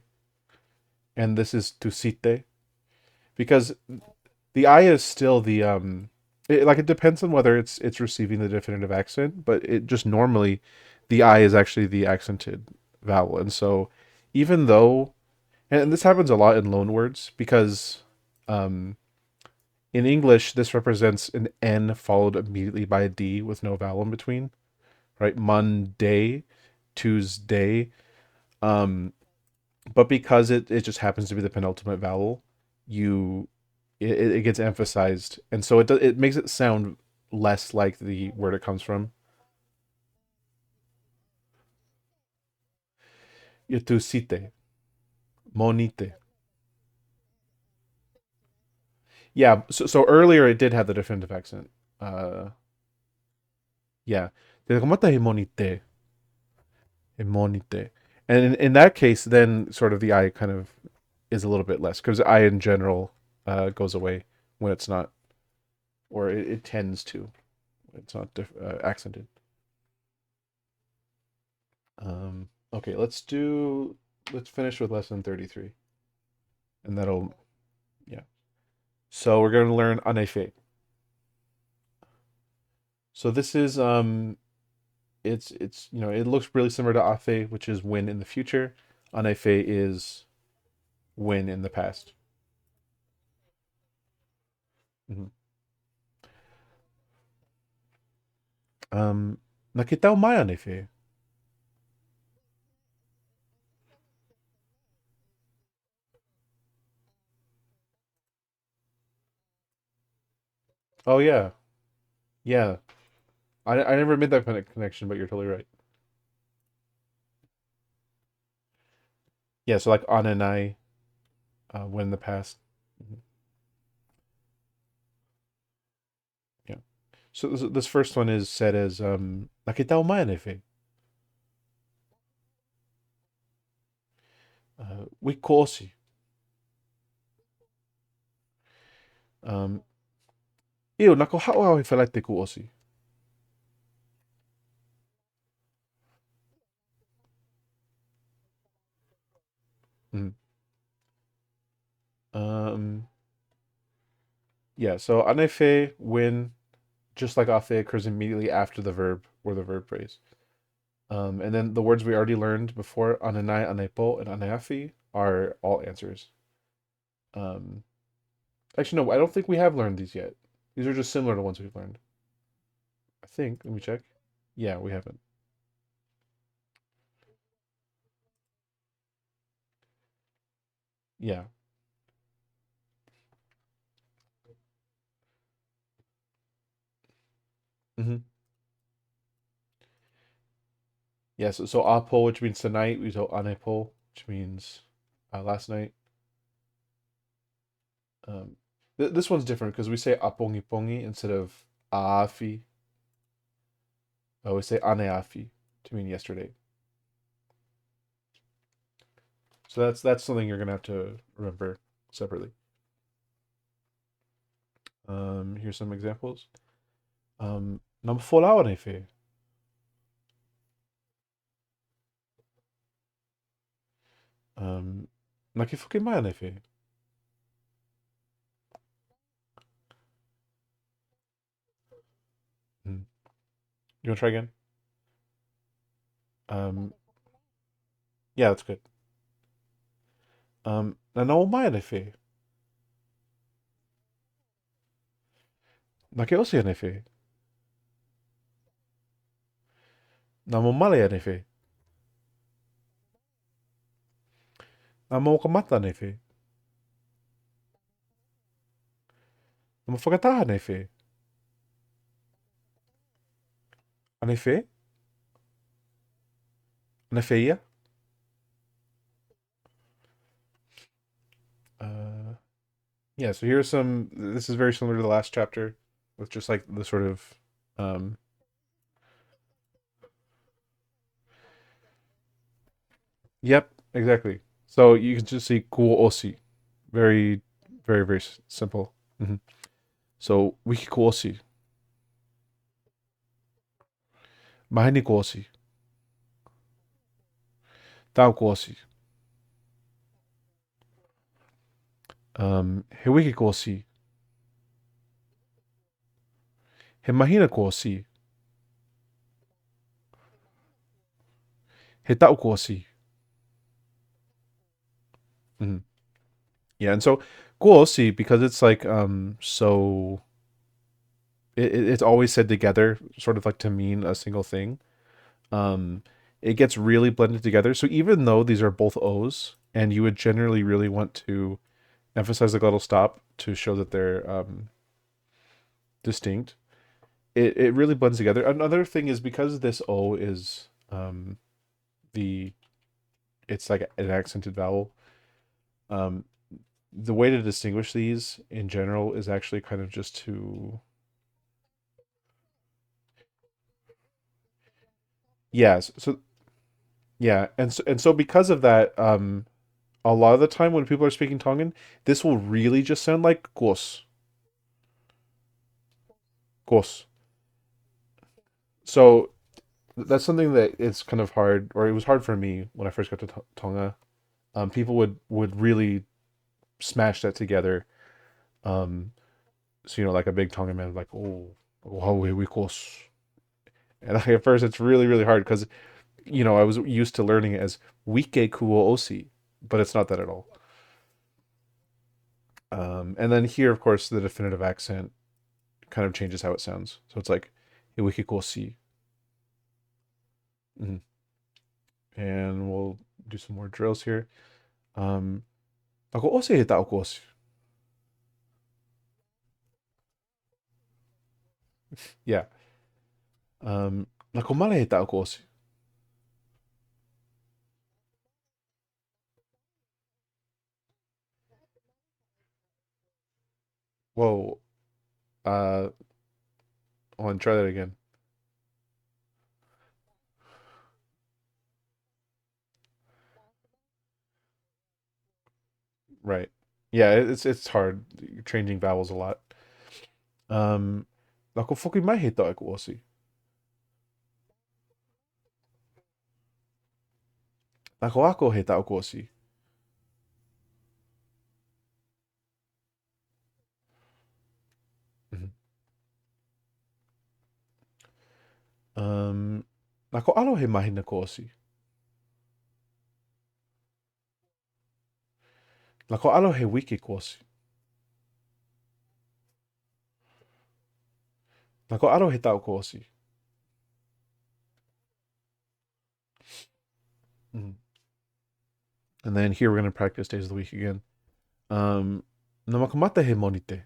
and this is tusite because the I is still the like it depends on whether it's receiving the definitive accent, but it just normally the I is actually the accented vowel, and so even though and this happens a lot in loan words because um in English this represents an N followed immediately by a D with no vowel in between, right? Monday, Tuesday, um but because it just happens to be the penultimate vowel, you it gets emphasized, and so it makes it sound less like the word it comes from. Yotusite, monite. Yeah, so earlier it did have the definitive accent. Yeah. Mata monite, monite. And in that case, then sort of the I kind of is a little bit less because I in general goes away when it's not, or it tends to. It's not accented. Okay, let's finish with lesson 33. And that'll, yeah. So we're going to learn anefe. So this is, it's, it looks really similar to afe, which is when in the future. Anefe is when in the past. Mhm. Um, nakita mo mai anefe. Oh, yeah. Yeah. I never made that kind of connection, but you're totally right. Yeah, so like ananai, when in the past. Mhm. Yeah. So this first one is said as nakita mo mai anefe. Wikosi. Um, eu nako hao e whalaite ku osi. Mm. Um, yeah, so anefe, when, just like afe, occurs immediately after the verb or the verb phrase. And then the words we already learned before, ananai, anepo, and aneafi, are all answers. Um, actually, no, I don't think we have learned these yet. These are just similar to ones we've learned. I think. Let me check. Yeah, we haven't. Yeah. Hmm. Yeah, so apo, which means tonight, we told anepo, which means last night. Um, this one's different because we say apongi pongi instead of aafi. We say aneafi to mean yesterday. So that's something you're gonna have to remember separately. Here's some examples. Nam folau anefe. Um, Nakifuke mai anefe. Mm. You wanna try again? Um, yeah, that's good. Nanau mai anefe. Nake osi anefe. Namo male anefe. Namo kamata anefe. Namo whakataha anefe. Anefe? Anefeia? Yeah, so here's some. This is very similar to the last chapter, with just like the sort of, um, yep, exactly. So you can just see cool osi, very, very, very simple. Hmm. So wiki cool osi, mahini cool osi, tau cool osi, he wiki cool osi, he mahina cool osi, he tau cool osi. Hmm. Yeah, and so cool osi because it's like so it's always said together, sort of like to mean a single thing. Um, it gets really blended together. So even though these are both O's, and you would generally really want to emphasize the glottal stop to show that they're distinct, it really blends together. Another thing is because this O is the it's like an accented vowel. Um, the way to distinguish these in general is actually kind of just to yes. So yeah, and so because of that, a lot of the time when people are speaking Tongan, this will really just sound like gos, gos. So that's something that it's kind of hard, or it was hard for me when I first got to Tonga. People would really smash that together. Um, so like a big Tongan man, like oh we gos, and like, at first it's really really hard because I was used to learning it as wike kuo osi, but it's not that at all. And then here, of course, the definitive accent kind of changes how it sounds. So it's like wike kosi. Mhm. And we'll do some more drills here. Um, ako ose hita ako ose. Yeah. Nako male hita ako ose. Whoa. Uh, I want to try that again. Right. Yeah, it's hard. You're changing vowels a lot. Um, nako foki mai hita ako ose. Nako ako hita ako ose. Mhm. Um, nako alo he mahi na ko ose. Nako alo he wiki ko ose. Nako alo he tau ko ose. Mhm. And then here we're gonna practice days of the week again. Um, Namakamata he monite.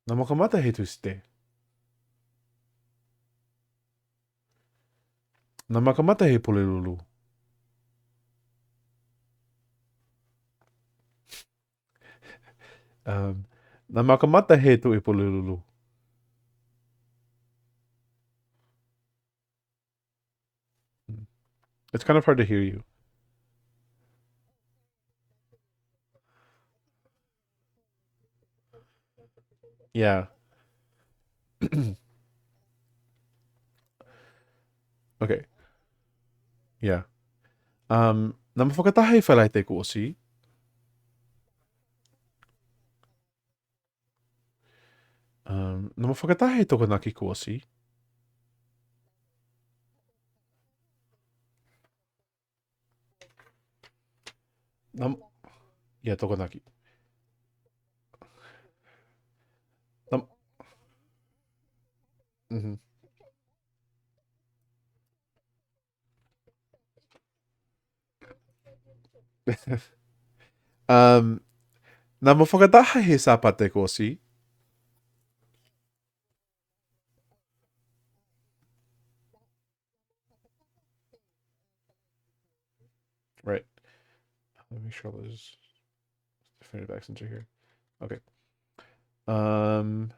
Namakamata he tuste. Namakamata he polelulu. Um, Namakamata he tu e polelulu. It's kind of hard to hear you. Yeah. Okay. Yeah. Namafakatahe falai te kuosi. Namafakatahe tokonaki kuosi. Nam yeah, tokonaki. Nam mhm. um Namafakatahe he sapate kuosi. Right. Let me make sure all those definitive accents are here. Okay. Um,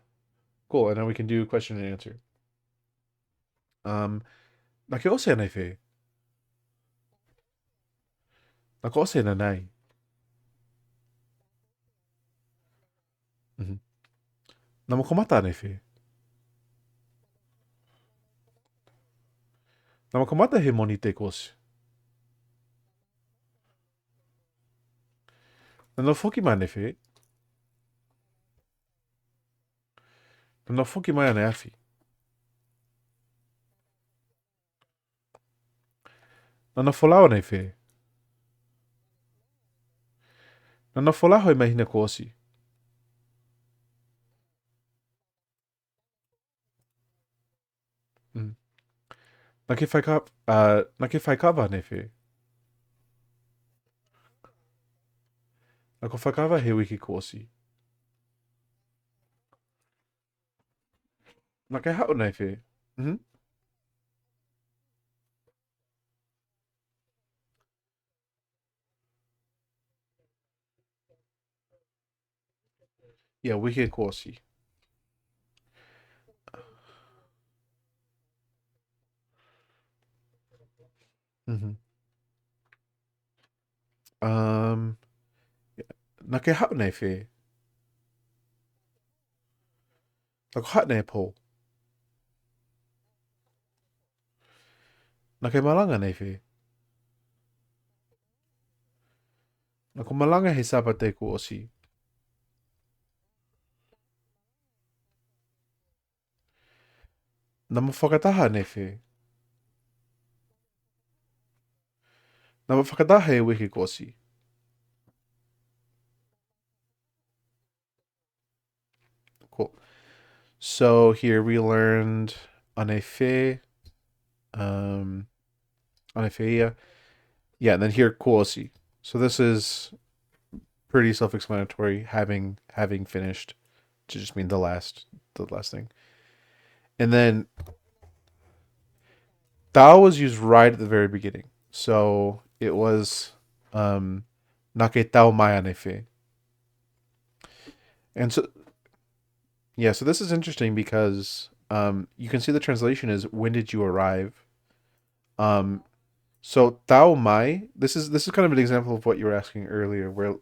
cool. And now we can do question and answer. Um, Nakiose na fe. Nakiose na nai. Mhm. Namakomata na fe. Namakomata he monite koshi. Nanofuki ma ne fe. Nanofuki ma ne afi. Nanofolao ne fe. Nanofolao he mahina koshi. Mhm. Nakifai ne fe. Nakofakava he wiki koshi. Nakehao ne fe. Mhm. Yeah, wiki koshi. Mhm. Um, Nakehao ne fe. Nakohat ne po. Nakemalanga ne fe. Nakomalanga he sapate koshi. Namafakataha ne fe. Namafakataha he wiki koshi. Cool. So here we learned anefe, um, anefeia. Yeah, and then here koshi. So this is pretty self-explanatory. Having finished to just mean the last thing. And then Tao was used right at the very beginning. So it was Nake Tao Mai anefe. And so yeah, so this is interesting because you can see the translation is when did you arrive? Um, so Tao Mai, this is kind of an example of what you were asking earlier, where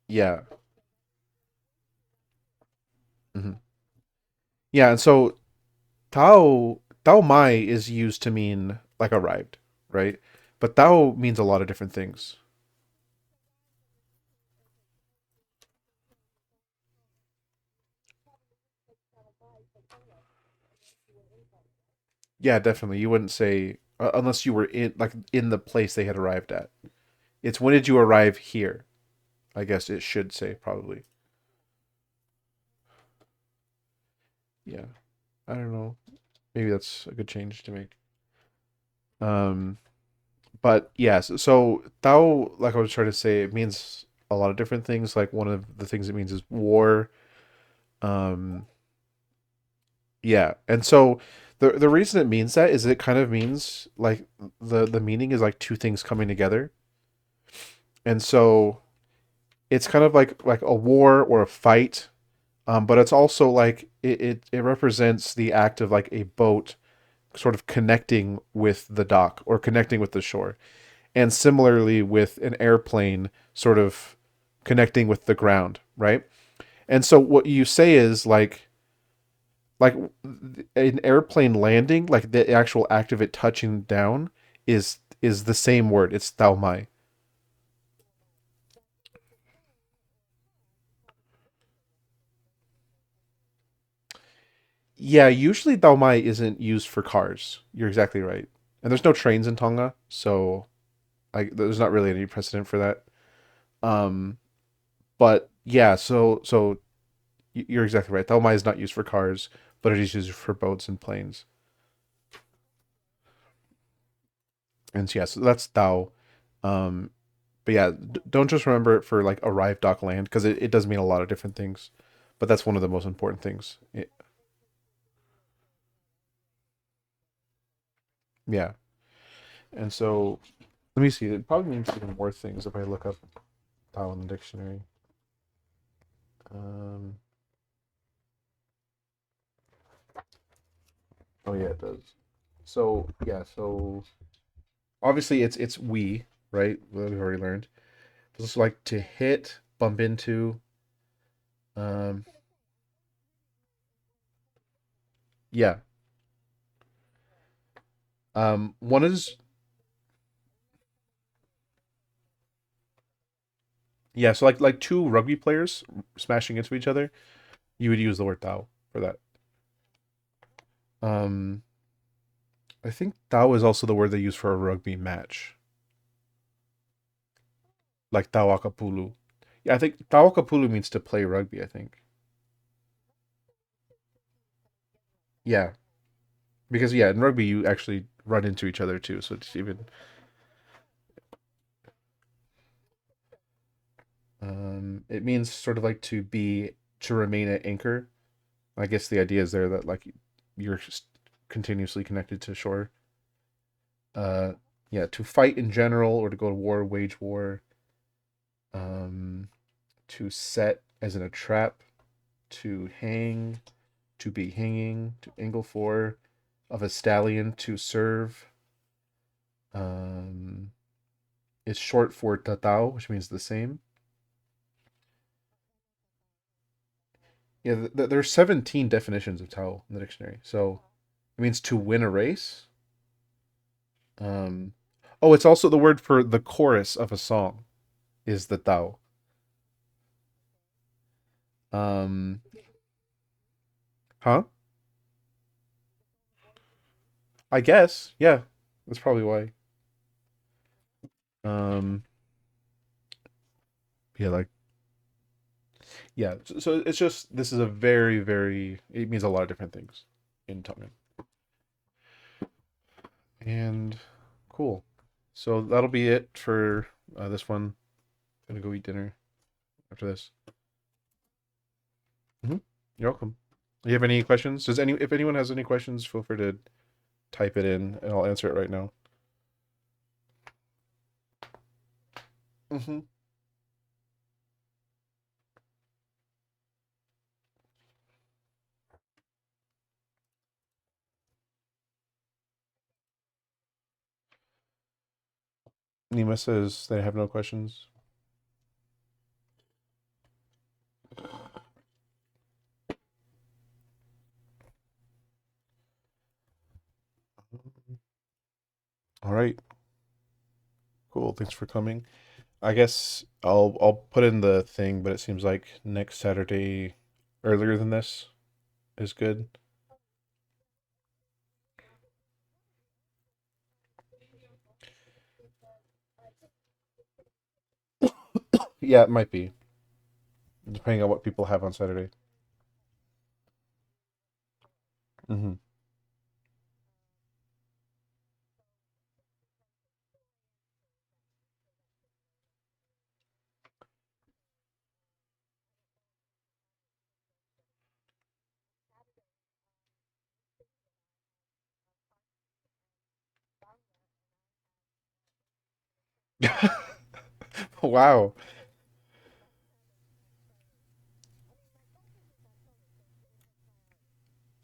yeah, hmm yeah, and so Tao Mai is used to mean like arrived, right? But Tao means a lot of different things. Yeah, definitely. You wouldn't say unless you were in the place they had arrived at. It's when did you arrive here? I guess it should say probably. Yeah, I don't know. Maybe that's a good change to make. Um, but yes, so Tao, like I was trying to say, it means a lot of different things. Like one of the things it means is war. Um, yeah, and so the reason it means that is it kind of means like the meaning is like two things coming together, and so it's kind of like a war or a fight. But it's also like it represents the act of like a boat sort of connecting with the dock or connecting with the shore. And similarly with an airplane sort of connecting with the ground, right? And so what you say is like an airplane landing, like the actual act of it touching down is the same word. It's taomai. Yeah, usually taomai isn't used for cars. You're exactly right. And there's no trains in Tonga, so there's not really any precedent for that. Um, but yeah, so you're exactly right. Taomai is not used for cars, but it is used for boats and planes. And so, yeah, so that's Tao. Um, but yeah, don't just remember it for like arrive, dock, land, because it does mean a lot of different things. But that's one of the most important things. Yeah. And so Let me see. It probably means even more things if I look up Tao in the dictionary. Um, oh yeah, it does. So yeah, so obviously it's we, right? We've already learned. It's like to hit, bump into. Um, yeah. One is yeah. So like two rugby players smashing into each other, you would use the word Tao for that. Um, I think Tao is also the word they use for a rugby match, like Tawakapulu. Yeah, I think Tawakapulu means to play rugby. I think. Yeah, because yeah, in rugby you actually run into each other too, so it's even. It means sort of like to remain at anchor. I guess the idea is there that like you're just continuously connected to shore. Uh, yeah, to fight in general or to go to war, wage war. Um, to set as in a trap, to hang, to be hanging, to angle for, of a stallion, to serve. Um, it's short for tatao, which means the same. Yeah, there's 17 definitions of Tao in the dictionary. So it means to win a race. Um, oh, it's also the word for the chorus of a song is the Tao. Um, huh? I guess. Yeah, that's probably why. Um, yeah, like yeah. So it's just this is a very it means a lot of different things in Tongan. And cool. So that'll be it for this one. Gonna go eat dinner after this. Hmm. You're welcome. Do you have any questions? Does any if anyone has any questions, feel free to type it in and I'll answer it right now. Hmm. Nima says they have no questions. All right, cool. Thanks for coming. I guess I'll put in the thing, but it seems like next Saturday earlier than this is good. Yeah, it might be, depending on what people have on Saturday. Hmm. Wow.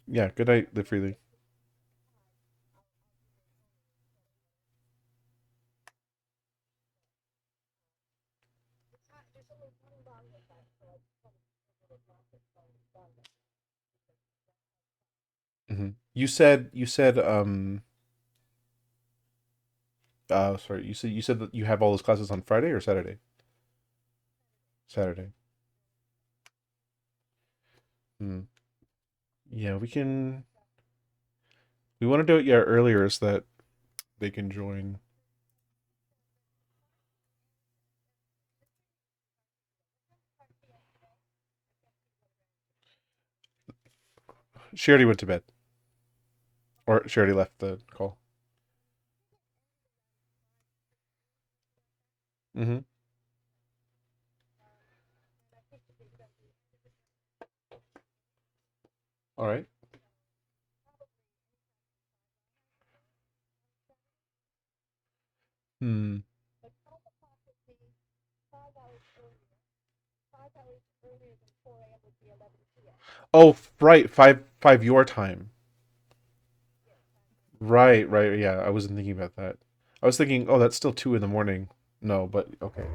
Yeah, good night, Live Freely. You said sorry, you said that you have all those classes on Friday or Saturday? Saturday. Hmm. Yeah, we want to do it yeah earlier so that they can join. She already went to bed. Or she already left the call. Mm-hmm. All right. Hmm. Oh, right, five your time. Right. Yeah, I wasn't thinking about that. I was thinking, oh, that's still 2 in the morning. No, but okay.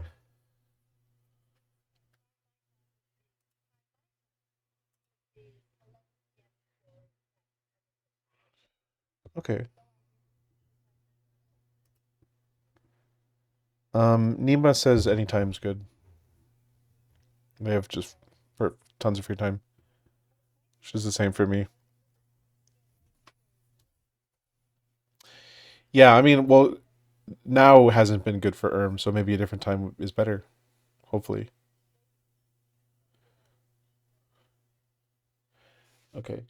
Okay. Nima says anytime's good. They have just for tons of free time. Which is the same for me. Yeah, I mean, well, now hasn't been good for Erm, so maybe a different time is better. Hopefully. Okay.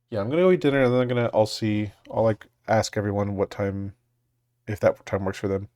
Yeah, I'm gonna go eat dinner and then I'll like ask everyone what time if that time works for them.